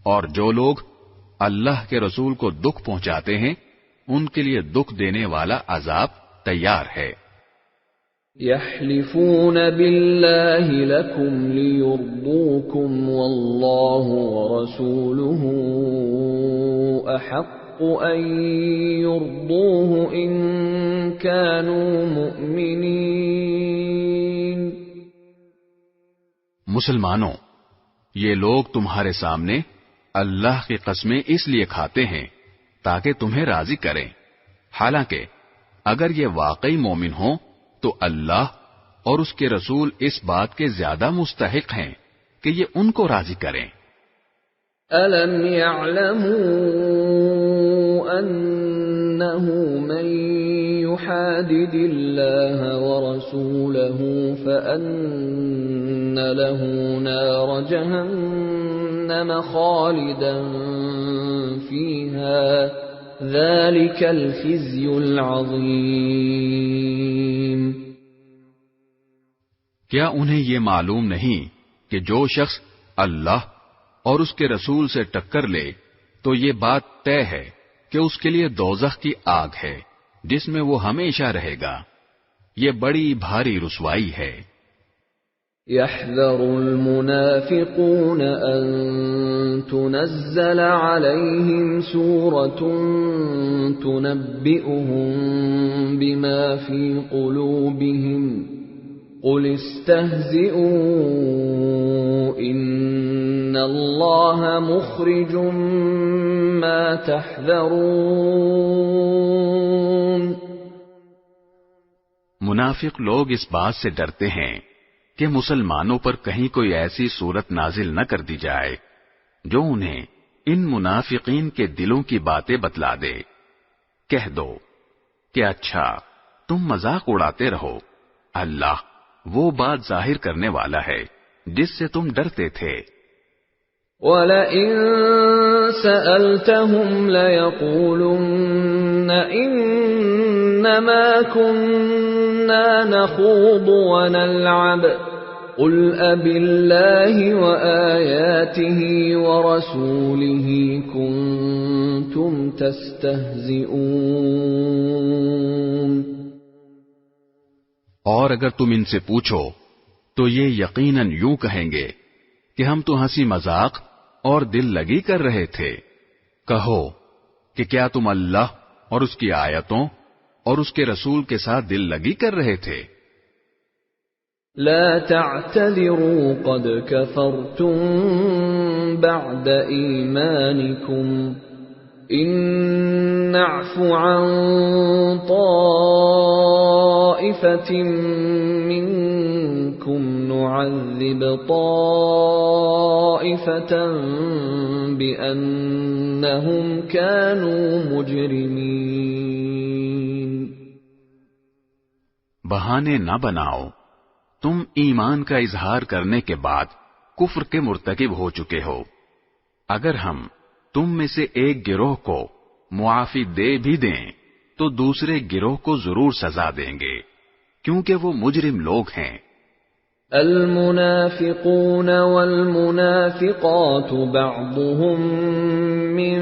اور جو لوگ اللہ کے رسول کو دکھ پہنچاتے ہیں ان کے لیے دکھ دینے والا عذاب تیار ہے۔ يحلفون بالله لكم ليرضوكم والله ورسوله أحق أن يرضوه إن كانوا مؤمنين۔ مسلمانوں، یہ لوگ تمہارے سامنے اللہ کی قسمیں اس لیے کھاتے ہیں تاکہ تمہیں راضی کریں، حالانکہ اگر یہ واقعی مومن ہوں تو اللہ اور اس کے رسول اس بات کے زیادہ مستحق ہیں کہ یہ ان کو راضی کریں۔ أَلَمْ يَعْلَمُوا أَنَّهُ مَن يُحَادِدِ اللَّهَ وَرَسُولَهُ فَأَنَّ لَهُ نَارَ جَهَنَّمَ خَالِدًا فِيهَا ذَلِكَ الْخِزْيُ الْعَظِيمُ۔ کیا انہیں یہ معلوم نہیں کہ جو شخص اللہ اور اس کے رسول سے ٹکر لے تو یہ بات طے ہے کہ اس کے لیے دوزخ کی آگ ہے جس میں وہ ہمیشہ رہے گا، یہ بڑی بھاری رسوائی ہے۔ يحذر المنافقون أن تنزل عليهم سورة تنبئهم بما في قلوبهم قل استهزئوا إن الله مخرج ما تحذرون۔ منافق لوگ اس بات سے ڈرتے ہیں کہ مسلمانوں پر کہیں کوئی ایسی صورت نازل نہ کر دی جائے جو انہیں ان منافقین کے دلوں کی باتیں بتلا دے۔ کہہ دو کہ اچھا تم مذاق اڑاتے رہو، اللہ وہ بات ظاہر کرنے والا ہے جس سے تم ڈرتے تھے۔ وَلَئِن سألتهم ليقولن إنما كنا نخوض ونلعب قل أبالله وآياته ورسوله كنتم تستهزئون. اور اگر تم ان سے پوچھو تو یہ یقیناً یوں کہیں گے کہ ہم تو ہنسی مذاق اور دل لگی کر رہے تھے. کہو کہ کیا تم اللہ اور اس کی آیتوں اور اس کے رسول کے ساتھ دل لگی کر رہے تھے؟ لا تعتذروا قد كفرتم بعد إيمانكم إن نعف عن طائفة منكم نعذب طائفة بأنهم كانوا مجرمين. بہانے نہ بناؤ، تم ایمان کا اظہار کرنے کے بعد کفر کے مرتکب ہو چکے ہو. اگر ہم تم میں سے ایک گروہ کو معافی دے بھی دیں تو دوسرے گروہ کو ضرور سزا دیں گے کیونکہ وہ مجرم لوگ ہیں. المنافقون والمنافقات بعضهم من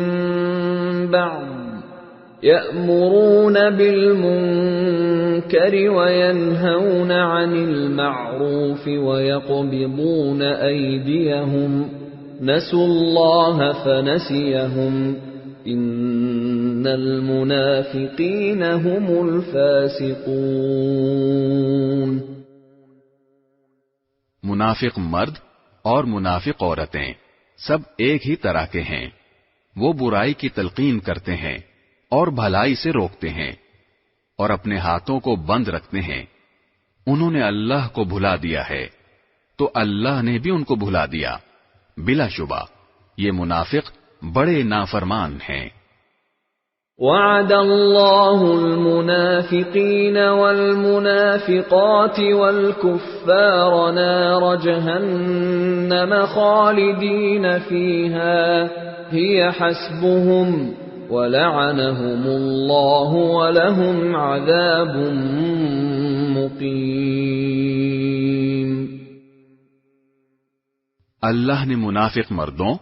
بعض يأمرون بالمنكر وينهون عن المعروف ويقبضون أيديهم نسوا الله فنسيهم إن المنافقين هم الفاسقون. منافق مرد اور منافق عورتیں سب ایک ہی طرح کے ہیں. وہ برائی کی تلقین کرتے ہیں اور بھلائی سے روکتے ہیں اور اپنے ہاتھوں کو بند رکھتے ہیں. انہوں نے اللہ کو بھلا دیا ہے تو اللہ نے بھی ان کو بھلا دیا. بلا شبہ یہ منافق بڑے نافرمان ہیں. وعد اللہ المنافقین والمنافقات والکفار نار جہنم خالدین فیہا ہی حسبهم وَلَعَنَهُمُ اللَّهُ وَلَهُمْ عَذَابٌ مُقِيمٌ. اللہ نے منافق مردوں،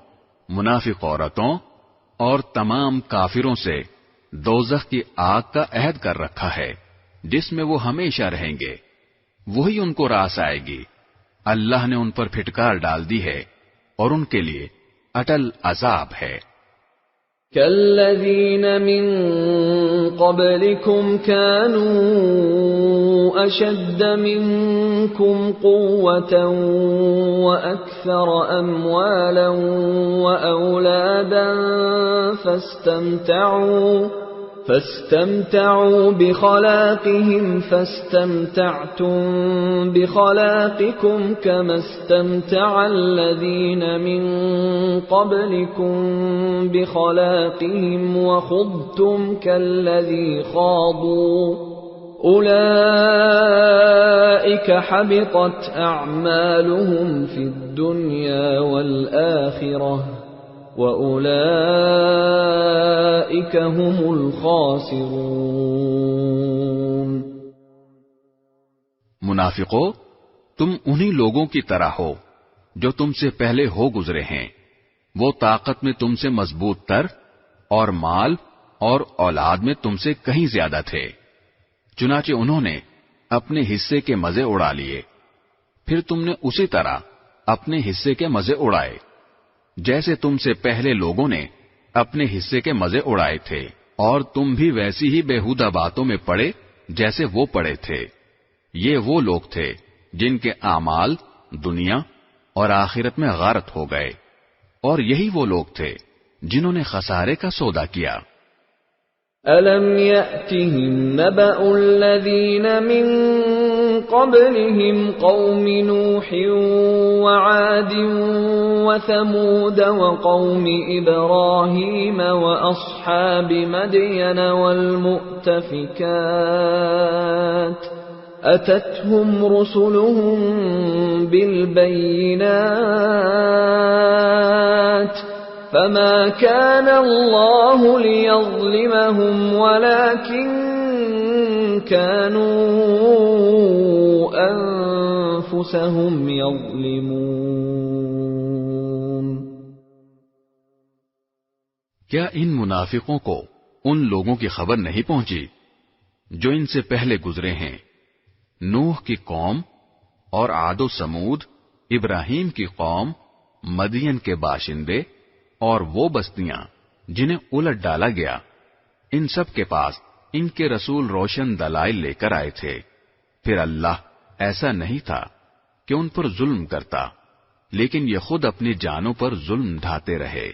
منافق عورتوں اور تمام کافروں سے دوزخ کی آگ کا عہد کر رکھا ہے جس میں وہ ہمیشہ رہیں گے. وہی ان کو راس آئے گی. اللہ نے ان پر پھٹکار ڈال دی ہے اور ان کے لیے اٹل عذاب ہے. كالذين من قبلكم كانوا أشد منكم قوة وأكثر أموالا وأولادا فاستمتعوا بخلاقهم فاستمتعتم بخلاقكم كما استمتع الذين من قبلكم بخلاقهم وخضتم كالذي خاضوا أولئك حبطت أعمالهم في الدنيا والآخرة وَأُولَئِكَ هُمُ الْخَاسِرُونَ. منافقو، تم انہی لوگوں کی طرح ہو جو تم سے پہلے ہو گزرے ہیں. وہ طاقت میں تم سے مضبوط تر اور مال اور اولاد میں تم سے کہیں زیادہ تھے. چنانچہ انہوں نے اپنے حصے کے مزے اڑا لیے، پھر تم نے اسی طرح اپنے حصے کے مزے اڑائے جیسے تم سے پہلے لوگوں نے اپنے حصے کے مزے اڑائے تھے، اور تم بھی ویسی ہی بیہودہ باتوں میں پڑے جیسے وہ پڑے تھے. یہ وہ لوگ تھے جن کے اعمال دنیا اور آخرت میں غارت ہو گئے، اور یہی وہ لوگ تھے جنہوں نے خسارے کا سودا کیا. أَلَمْ يَأْتِهِمْ نَبَأُ الَّذِينَ مِنْ قَبْلِهِمْ قَوْمِ نُوحٍ وَعَادٍ وَثَمُودَ وَقَوْمِ إِبْرَاهِيمَ وَأَصْحَابِ مَدْيَنَ وَالْمُؤْتَفِكَاتِ أَتَتْهُمْ رُسُلُهُم بِالْبَيِّنَاتِ فما كان الله ليظلمهم ولكن كانوا أنفسهم يظلمون. کیا ان منافقوں کو ان لوگوں کی خبر نہیں پہنچی جو ان سے پہلے گزرے ہیں؟ نوح کی قوم اور عاد و سمود، ابراہیم کی قوم، مدین کے باشندے اور وہ بستیاں جنہیں الٹ ڈالا گیا، ان سب کے پاس ان کے رسول روشن دلائل لے کر آئے تھے. پھر اللہ ایسا نہیں تھا کہ ان پر ظلم کرتا، لیکن یہ خود اپنی جانوں پر ظلم ڈھاتے رہے.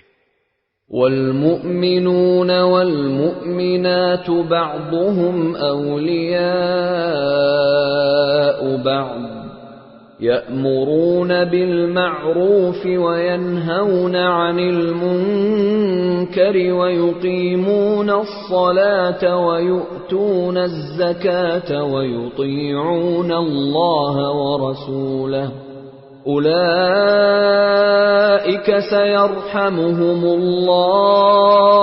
والمؤمنون والمؤمنات بعضهم أولياء بعض يأمرون بالمعروف وينهون عن المنكر ويقيمون الصلاة ويؤتون الزكاة ويطيعون الله ورسوله أولئك سيرحمهم الله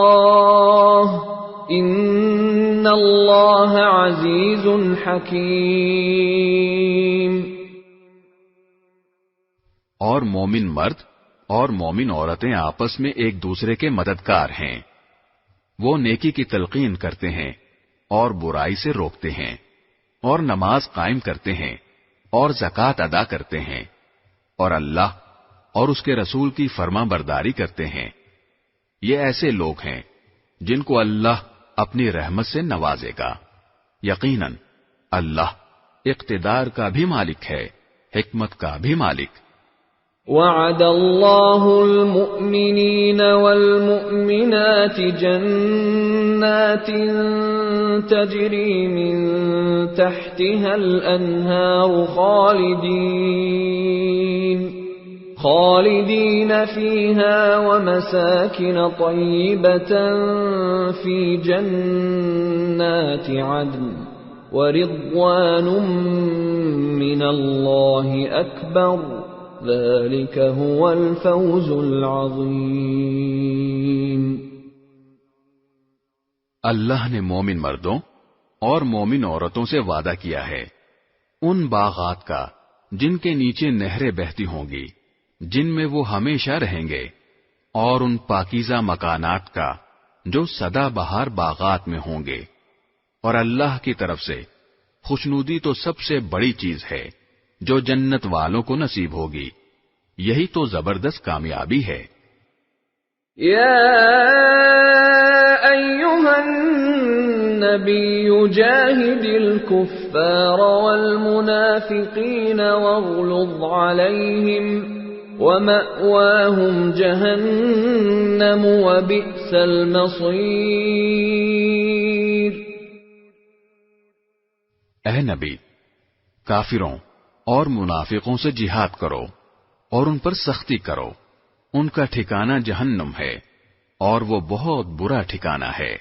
إن الله عزيز حكيم. اور مومن مرد اور مومن عورتیں آپس میں ایک دوسرے کے مددگار ہیں. وہ نیکی کی تلقین کرتے ہیں اور برائی سے روکتے ہیں اور نماز قائم کرتے ہیں اور زکوٰۃ ادا کرتے ہیں اور اللہ اور اس کے رسول کی فرما برداری کرتے ہیں. یہ ایسے لوگ ہیں جن کو اللہ اپنی رحمت سے نوازے گا. یقیناً اللہ اقتدار کا بھی مالک ہے، حکمت کا بھی مالک. وعد الله المؤمنين والمؤمنات جنات تجري من تحتها الأنهار خالدين فيها ومساكن طيبة في جنات عدن ورضوان من الله أكبر ذلك هو الفوز العظیم. اللہ نے مومن مردوں اور مومن عورتوں سے وعدہ کیا ہے ان باغات کا جن کے نیچے نہریں بہتی ہوں گی، جن میں وہ ہمیشہ رہیں گے، اور ان پاکیزہ مکانات کا جو سدا بہار باغات میں ہوں گے. اور اللہ کی طرف سے خوشنودی تو سب سے بڑی چیز ہے جو جنت والوں کو نصیب ہوگی. یہی تو زبردست کامیابی ہے. یا ایھا النبی جاہد الکفار والمنافقین واغلظ علیہم ومأواہم جہنم وبئس المصیر. اے نبی، کافروں اور منافقوں سے جہاد کرو اور ان پر سختی کرو. ان کا ٹھکانہ جہنم ہے اور وہ بہت برا ٹھکانہ ہے.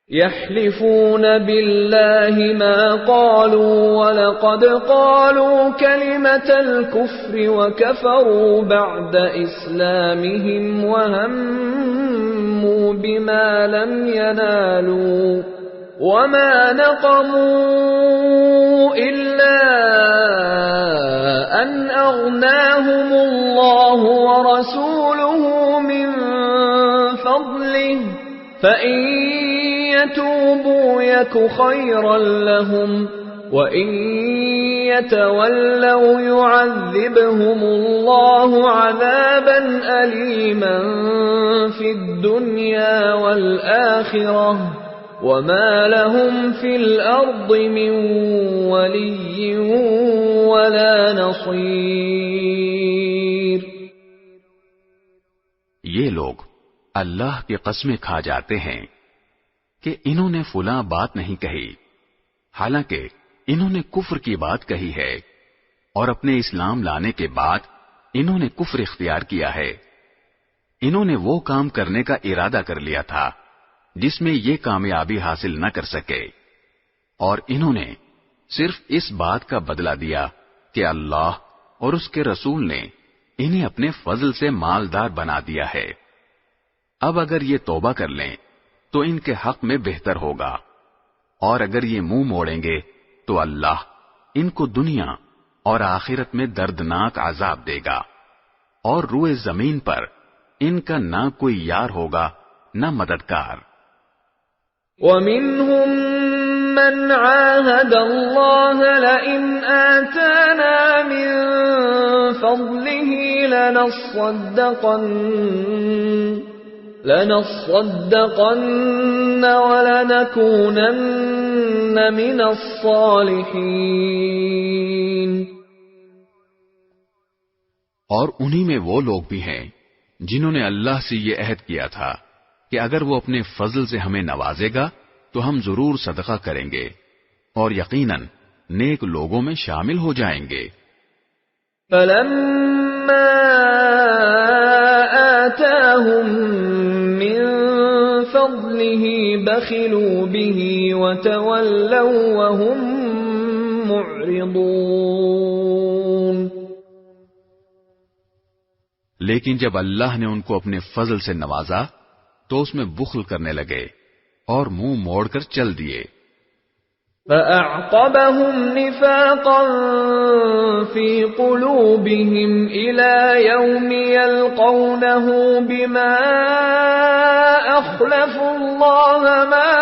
يحلفون بالله ما قالوا ولقد قالوا كلمة الكفر وكفروا بعد إسلامهم وهموا بما لم ينالوا وما نقموا إلا أن أغناهم الله ورسوله من فضله فإن يتوبوا يك خيرا لهم وإن يتولوا يعذبهم الله عذابا أليما في الدنيا والآخرة وما لهم في الأرض من ولي ولا نصير. یہ لوگ اللہ کی قسمیں کھا جاتے ہیں کہ انہوں نے فلاں بات نہیں کہی، حالانکہ انہوں نے کفر کی بات کہی ہے، اور اپنے اسلام لانے کے بعد انہوں نے کفر اختیار کیا ہے. انہوں نے وہ کام کرنے کا ارادہ کر لیا تھا جس میں یہ کامیابی حاصل نہ کر سکے، اور انہوں نے صرف اس بات کا بدلہ دیا کہ اللہ اور اس کے رسول نے انہیں اپنے فضل سے مالدار بنا دیا ہے. اب اگر یہ توبہ کر لیں تو ان کے حق میں بہتر ہوگا، اور اگر یہ منہ موڑیں گے تو اللہ ان کو دنیا اور آخرت میں دردناک عذاب دے گا، اور روئے زمین پر ان کا نہ کوئی یار ہوگا نہ مددگار۔ وَمِنْهُمْ مَنْ عَاهَدَ اللَّهَ لَئِنْ آتَانَا مِنْ فَضْلِهِ لَنَصَّدَّقَنَّ وَلَنَكُونَنَّ مِنَ الصَّالِحِينَ۔ اور انہی میں وہ لوگ بھی ہیں جنہوں نے اللہ سے یہ عہد کیا تھا کہ اگر وہ اپنے فضل سے ہمیں نوازے گا تو ہم ضرور صدقہ کریں گے اور یقیناً نیک لوگوں میں شامل ہو جائیں گے۔ فَلَمَّا آتَاهُم مِّن فَضْلِهِ بَخِلُوا بِهِ وَتَوَلَّوْا وَهُم مُّعْرِضُونَ۔ لیکن جب اللہ نے ان کو اپنے فضل سے نوازا تو اس میں بخل کرنے لگے اور منہ موڑ کر چل دیے۔ فَأَعْقَبَهُمْ نِفَاقًا فِي قُلُوبِهِمْ إِلَى يَوْمِ يَلْقَوْنَهُ بِمَا أَخْلَفُوا اللَّهَ مَا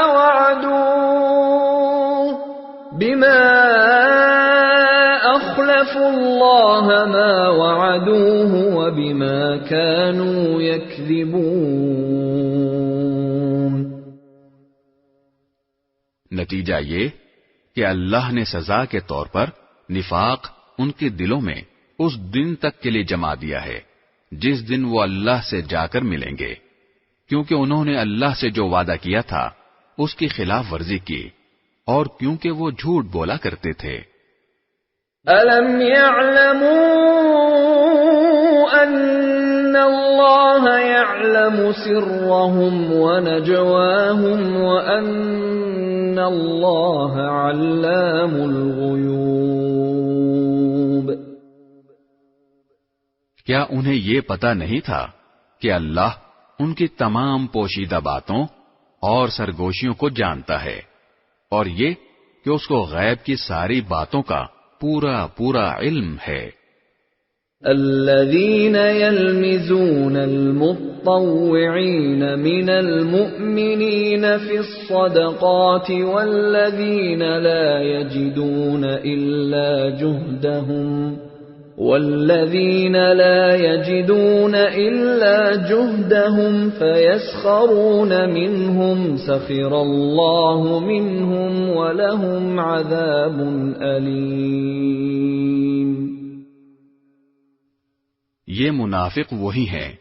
وَعَدُوهُ وَبِمَا كَانُوا يَكْذِبُونَ۔ نتیجہ یہ کہ اللہ نے سزا کے طور پر نفاق ان کے دلوں میں اس دن تک کے لیے جما دیا ہے جس دن وہ اللہ سے جا کر ملیں گے، کیونکہ انہوں نے اللہ سے جو وعدہ کیا تھا اس کی خلاف ورزی کی، اور کیونکہ وہ جھوٹ بولا کرتے تھے۔ أَلَمْ يَعْلَمُوا أَنَّ اللَّهَ يَعْلَمُ سِرَّهُمْ وَنَجْوَاهُمْ وَأَنَّ اللَّهَ عَلَّامُ الْغُيُوبِ۔ کیا انہیں یہ پتہ نہیں تھا کہ اللہ ان کی تمام پوشیدہ باتوں اور سرگوشیوں کو جانتا ہے، اور یہ کہ اس کو غیب کی ساری باتوں کا پورا پورا علم ہے۔ الذين يلمزون المطوعين من المؤمنين في الصدقات والذين لا يجدون إلا جهدهم فيسخرون منهم سخر الله منهم ولهم عذاب أليم۔ یہ منافق وہی ہیں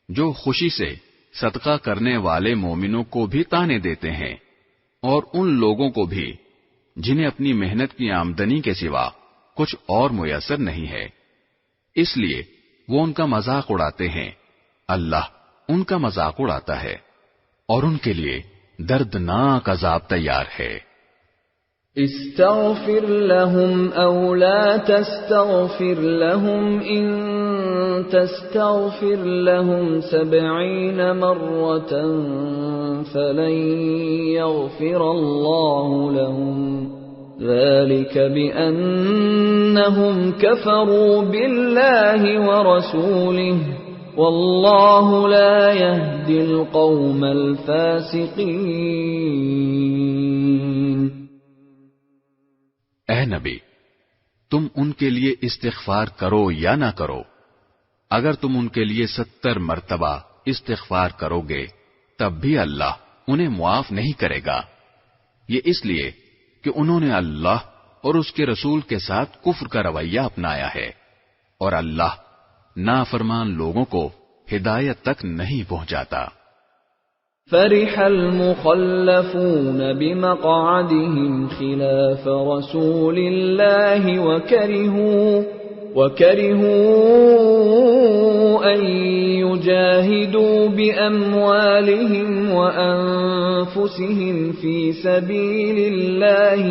جو خوشی سے صدقہ کرنے والے مومنوں کو بھی طعنے دیتے ہیں، اور ان لوگوں کو بھی جنہیں اپنی محنت کی آمدنی کے سوا کچھ اور میسر نہیں ہے، اس لیے وہ ان کا مذاق اڑاتے ہیں۔ اللہ ان کا مذاق اڑاتا ہے اور ان کے لیے دردناک عذاب تیار ہے۔ استغفر لهم أو لا تستغفر لهم إن تستغفر لهم 70 مرة فلن يغفر الله لهم ذلك بأنهم كفروا بالله ورسوله والله لا يهدي القوم الفاسقين۔ اے نبی، تم ان کے لیے استغفار کرو یا نہ کرو، اگر تم ان کے لیے 70 مرتبہ استغفار کرو گے تب بھی اللہ انہیں معاف نہیں کرے گا، یہ اس لیے کہ انہوں نے اللہ اور اس کے رسول کے ساتھ کفر کا رویہ اپنایا ہے، اور اللہ نافرمان لوگوں کو ہدایت تک نہیں پہنچاتا۔ فرح المخلفون بمقعدهم خلاف رسول الله وكرهوا أن يجاهدوا بأموالهم وأنفسهم في سبيل الله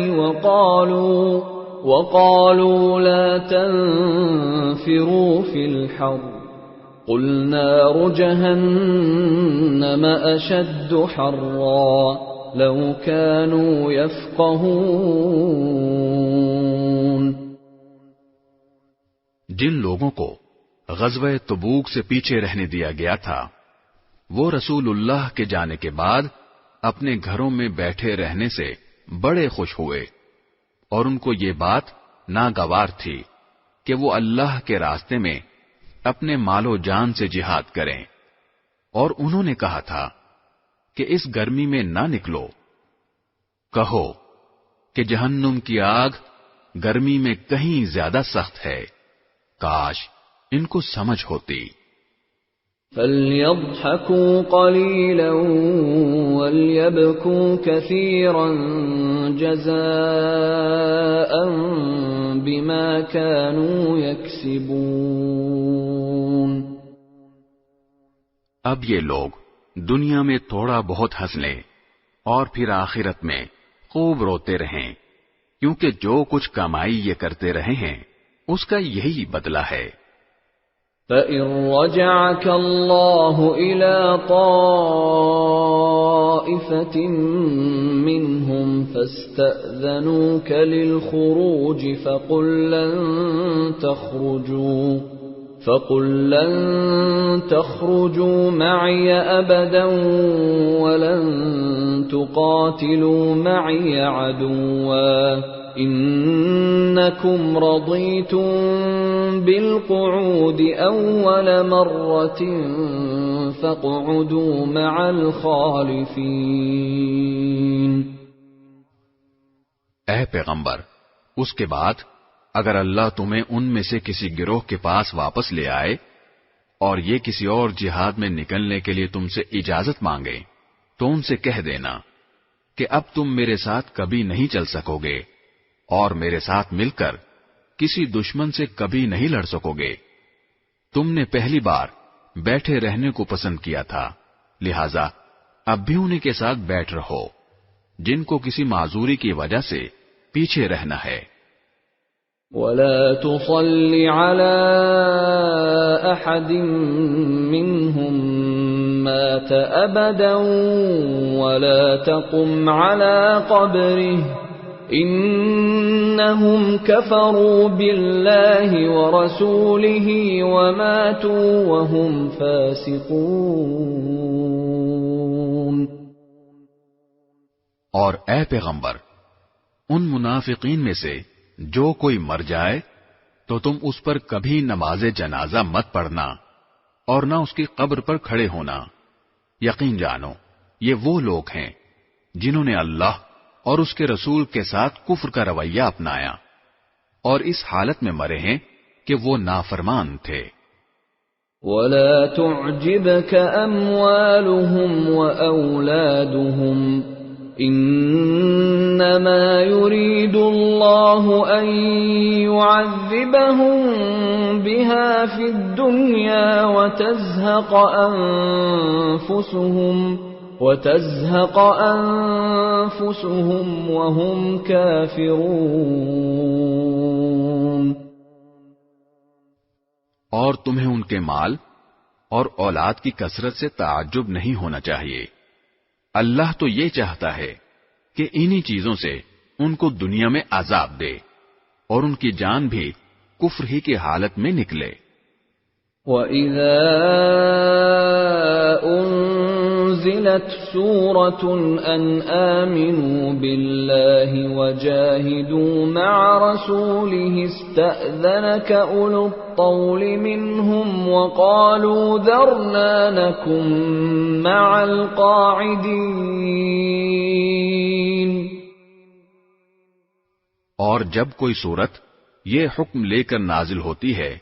وقالوا لا تنفروا في الحر قل نار جهنم أشد حرا لو كانوا يفقهون۔ جن لوگوں کو غزوہ تبوک سے پیچھے رہنے دیا گیا تھا وہ رسول اللہ کے جانے کے بعد اپنے گھروں میں بیٹھے رہنے سے بڑے خوش ہوئے، اور ان کو یہ بات ناگوار تھی کہ وہ اللہ کے راستے میں اپنے مال و جان سے جہاد کریں، اور انہوں نے کہا تھا کہ اس گرمی میں نہ نکلو۔ کہو کہ جہنم کی آگ گرمی میں کہیں زیادہ سخت ہے، کاش ان کو سمجھ ہوتی۔ فَلْيَضْحَكُوا قَلِيلًا وَلْيَبْكُوا كَثِيرًا جَزَاءً بِمَا كَانُوا يَكْسِبُونَ۔ اب یہ لوگ دنیا میں تھوڑا بہت ہنس لیں اور پھر آخرت میں خوب روتے رہیں، کیونکہ جو کچھ کمائی یہ کرتے رہے ہیں اس کا یہی بدلہ ہے۔ فَإِن رَّجَعَكَ اللَّهُ إِلَى طَائِفَةٍ مِّنْهُمْ فَاسْتَأْذَنُوكَ لِلْخُرُوجِ فَقُل لَّن تَخْرُجُوا مَعِيَ أَبَدًا وَلَن تُقَاتِلُوا مَعِيَ عَدُوًّا إِنَّكُمْ رَضِيتُم بِالْقُعُودِ أَوَّلَ مَرَّةٍ فَاقْعُدُوا مَعَ الْخَالِفِينَ۔ اے پیغمبر، اس کے بعد اگر اللہ تمہیں ان میں سے کسی گروہ کے پاس واپس لے آئے اور یہ کسی اور جہاد میں نکلنے کے لیے تم سے اجازت مانگے تو ان سے کہہ دینا کہ اب تم میرے ساتھ کبھی نہیں چل سکو گے اور میرے ساتھ مل کر کسی دشمن سے کبھی نہیں لڑ سکو گے۔ تم نے پہلی بار بیٹھے رہنے کو پسند کیا تھا، لہذا اب بھی انہیں کے ساتھ بیٹھ رہو جن کو کسی معذوری کی وجہ سے پیچھے رہنا ہے۔ وَلَا تُصَلِّ عَلَىٰ أَحَدٍ مِّنْهُم مَّاتَ أَبَدًا وَلَا تَقُمْ عَلَىٰ قَبْرِهِ إِنَّهُمْ كَفَرُوا بِاللَّهِ وَرَسُولِهِ وَمَاتُوا وَهُمْ فَاسِقُونَ۔ اور اے پیغمبر، ان منافقین میں سے جو کوئی مر جائے تو تم اس پر کبھی نماز جنازہ مت پڑھنا اور نہ اس کی قبر پر کھڑے ہونا۔ یقین جانو یہ وہ لوگ ہیں جنہوں نے اللہ اور اس کے رسول کے ساتھ کفر کا رویہ اپنایا اور اس حالت میں مرے ہیں کہ وہ نافرمان تھے۔ وَلَا تُعْجِبْكَ أَمْوَالُهُمْ وَأَوْلَادُهُمْ إِنَّمَا يُرِيدُ اللَّهُ أَن يُعَذِّبَهُم بِهَا فِي الدُّنْيَا وَتَزْهَقَ أَنفُسُهُمْ وَهُمْ كَافِرُونَ۔ اور تمہیں ان کے مال اور اولاد کی کثرت سے تعجب نہیں ہونا چاہیے، اللہ تو یہ چاہتا ہے کہ انہی چیزوں سے ان کو دنیا میں عذاب دے اور ان کی جان بھی کفر ہی کی حالت میں نکلے۔ وَإِذَا أُنزِلَتْ سُورَةٌ أَنْ آمِنُوا بِاللَّهِ وَجَاهِدُوا مَعَ رَسُولِهِ اسْتَأْذَنَكَ أُولُو الطَّوْلِ مِنْهُمْ وَقَالُوا ذَرْنَا نَكُن مَّعَ الْقَاعِدِينَ۔ اور جب کوئی صورت یہ حکم لے کر نازل ہوتی ہے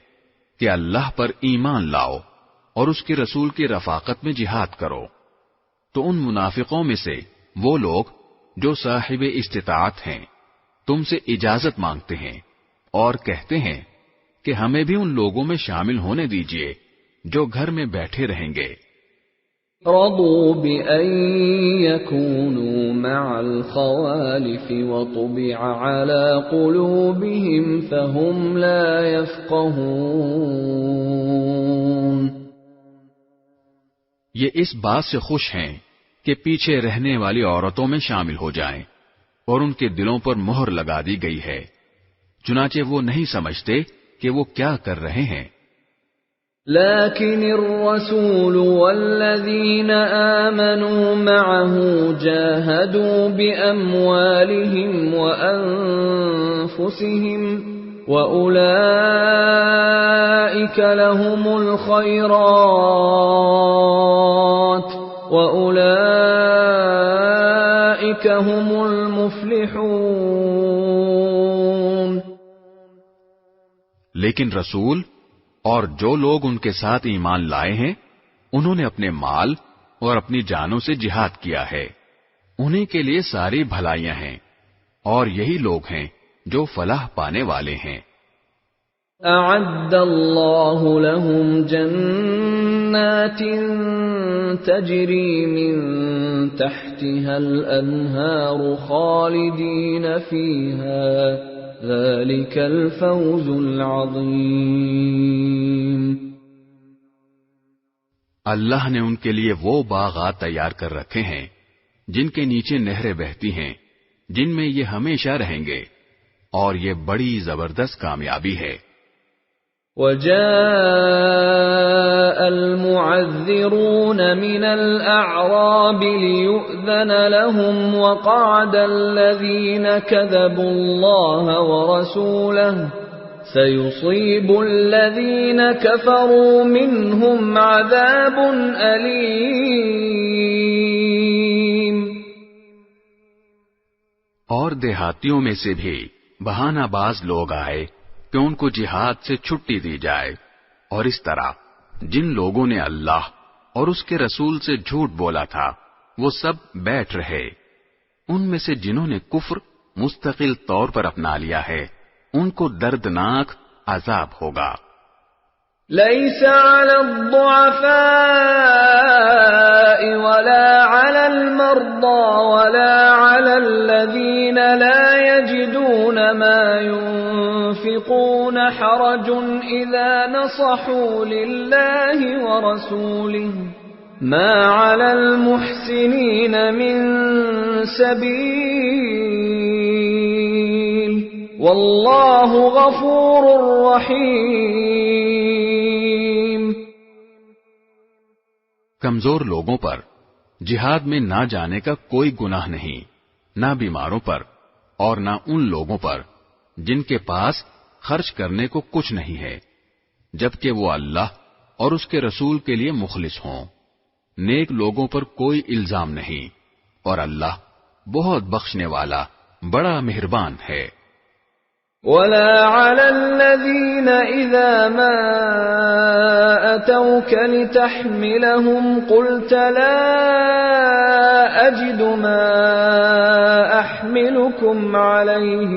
کہ اللہ پر ایمان لاؤ اور اس کے رسول کی رفاقت میں جہاد کرو، تو ان منافقوں میں سے وہ لوگ جو صاحب استطاعت ہیں تم سے اجازت مانگتے ہیں اور کہتے ہیں کہ ہمیں بھی ان لوگوں میں شامل ہونے دیجئے جو گھر میں بیٹھے رہیں گے۔ رضوا بأن يكونوا مع الخوالف وطبع على قلوبهم فهم لا يفقهون۔ یہ اس بات سے خوش ہیں کہ پیچھے رہنے والی عورتوں میں شامل ہو جائیں اور ان کے دلوں پر مہر لگا دی گئی ہے، چنانچہ وہ نہیں سمجھتے کہ وہ کیا کر رہے ہیں۔ لكن الرسول والذين آمنوا معه جاهدوا بأموالهم وأنفسهم وأولئك لهم الخيرات وأولئك هم المفلحون۔ لیکن رسول اور جو لوگ ان کے ساتھ ایمان لائے ہیں انہوں نے اپنے مال اور اپنی جانوں سے جہاد کیا ہے، انہیں کے لیے ساری بھلائیاں ہیں اور یہی لوگ ہیں جو فلاح پانے والے ہیں۔ اعد اللہ لهم جنات تجری من تحتها الانہار خالدین فیہا ذلك الفوز العظیم۔ اللہ نے ان کے لیے وہ باغات تیار کر رکھے ہیں جن کے نیچے نہریں بہتی ہیں، جن میں یہ ہمیشہ رہیں گے، اور یہ بڑی زبردست کامیابی ہے۔ وَجَاءَ الْمُعَذِّرُونَ مِنَ الْأَعْرَابِ لِيُؤْذَنَ لَهُمْ وَقَعَدَ الَّذِينَ كَذَبُوا اللَّهَ وَرَسُولَهُ سَيُصِيبُ الَّذِينَ كَفَرُوا مِنْهُمْ عَذَابٌ أَلِيمٌ۔ اور دیہاتیوں میں سے بھی بہانہ باز لوگ آئے کہ ان کو جہاد سے چھٹی دی جائے، اور اس طرح جن لوگوں نے اللہ اور اس کے رسول سے جھوٹ بولا تھا وہ سب بیٹھ رہے۔ ان میں سے جنہوں نے کفر مستقل طور پر اپنا لیا ہے ان کو دردناک عذاب ہوگا۔ ليس على الضعفاء ولا على المرضى ولا على الذين لا يجدون ما ينفقون حرج إذا نصحوا لله ورسوله ما على المحسنين من سبيل والله غفور رحيم۔ کمزور لوگوں پر جہاد میں نہ جانے کا کوئی گناہ نہیں، نہ بیماروں پر اور نہ ان لوگوں پر جن کے پاس خرچ کرنے کو کچھ نہیں ہے، جبکہ وہ اللہ اور اس کے رسول کے لیے مخلص ہوں۔ نیک لوگوں پر کوئی الزام نہیں، اور اللہ بہت بخشنے والا بڑا مہربان ہے۔ ولا على الذين إذا ما أتوك لتحملهم قلت لا أجد ما أحملكم عليه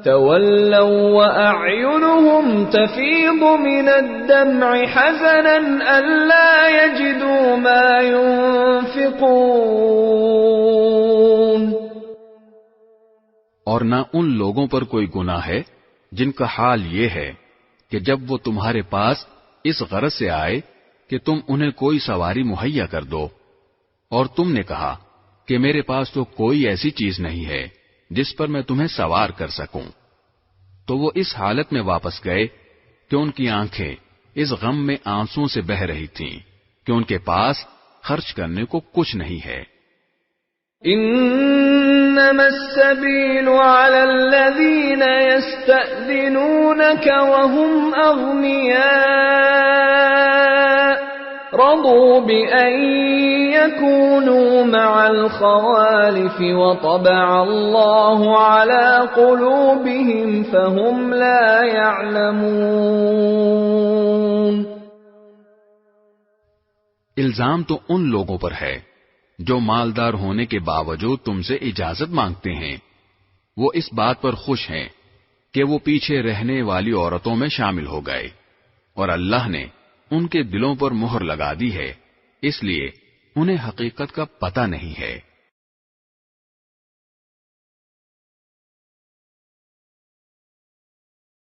تولوا وأعينهم تفيض من الدمع حزنا ألا يجدوا ما ينفقون۔ اور نہ ان لوگوں پر کوئی گناہ ہے جن کا حال یہ ہے کہ جب وہ تمہارے پاس اس غرض سے آئے کہ تم انہیں کوئی سواری مہیا کر دو، اور تم نے کہا کہ میرے پاس تو کوئی ایسی چیز نہیں ہے جس پر میں تمہیں سوار کر سکوں، تو وہ اس حالت میں واپس گئے کہ ان کی آنکھیں اس غم میں آنسوں سے بہہ رہی تھیں کہ ان کے پاس خرچ کرنے کو کچھ نہیں ہے۔ انما السبيل على الذين يستأذنونك وهم أغنياء رضوا بأن يكونوا مع الخوالف وطبع الله على قلوبهم فهم لا يعلمون۔ الزام تو ان لوگوں پر ہے جو مالدار ہونے کے باوجود تم سے اجازت مانگتے ہیں، وہ اس بات پر خوش ہیں کہ وہ پیچھے رہنے والی عورتوں میں شامل ہو گئے، اور اللہ نے ان کے دلوں پر مہر لگا دی ہے، اس لیے انہیں حقیقت کا پتہ نہیں ہے۔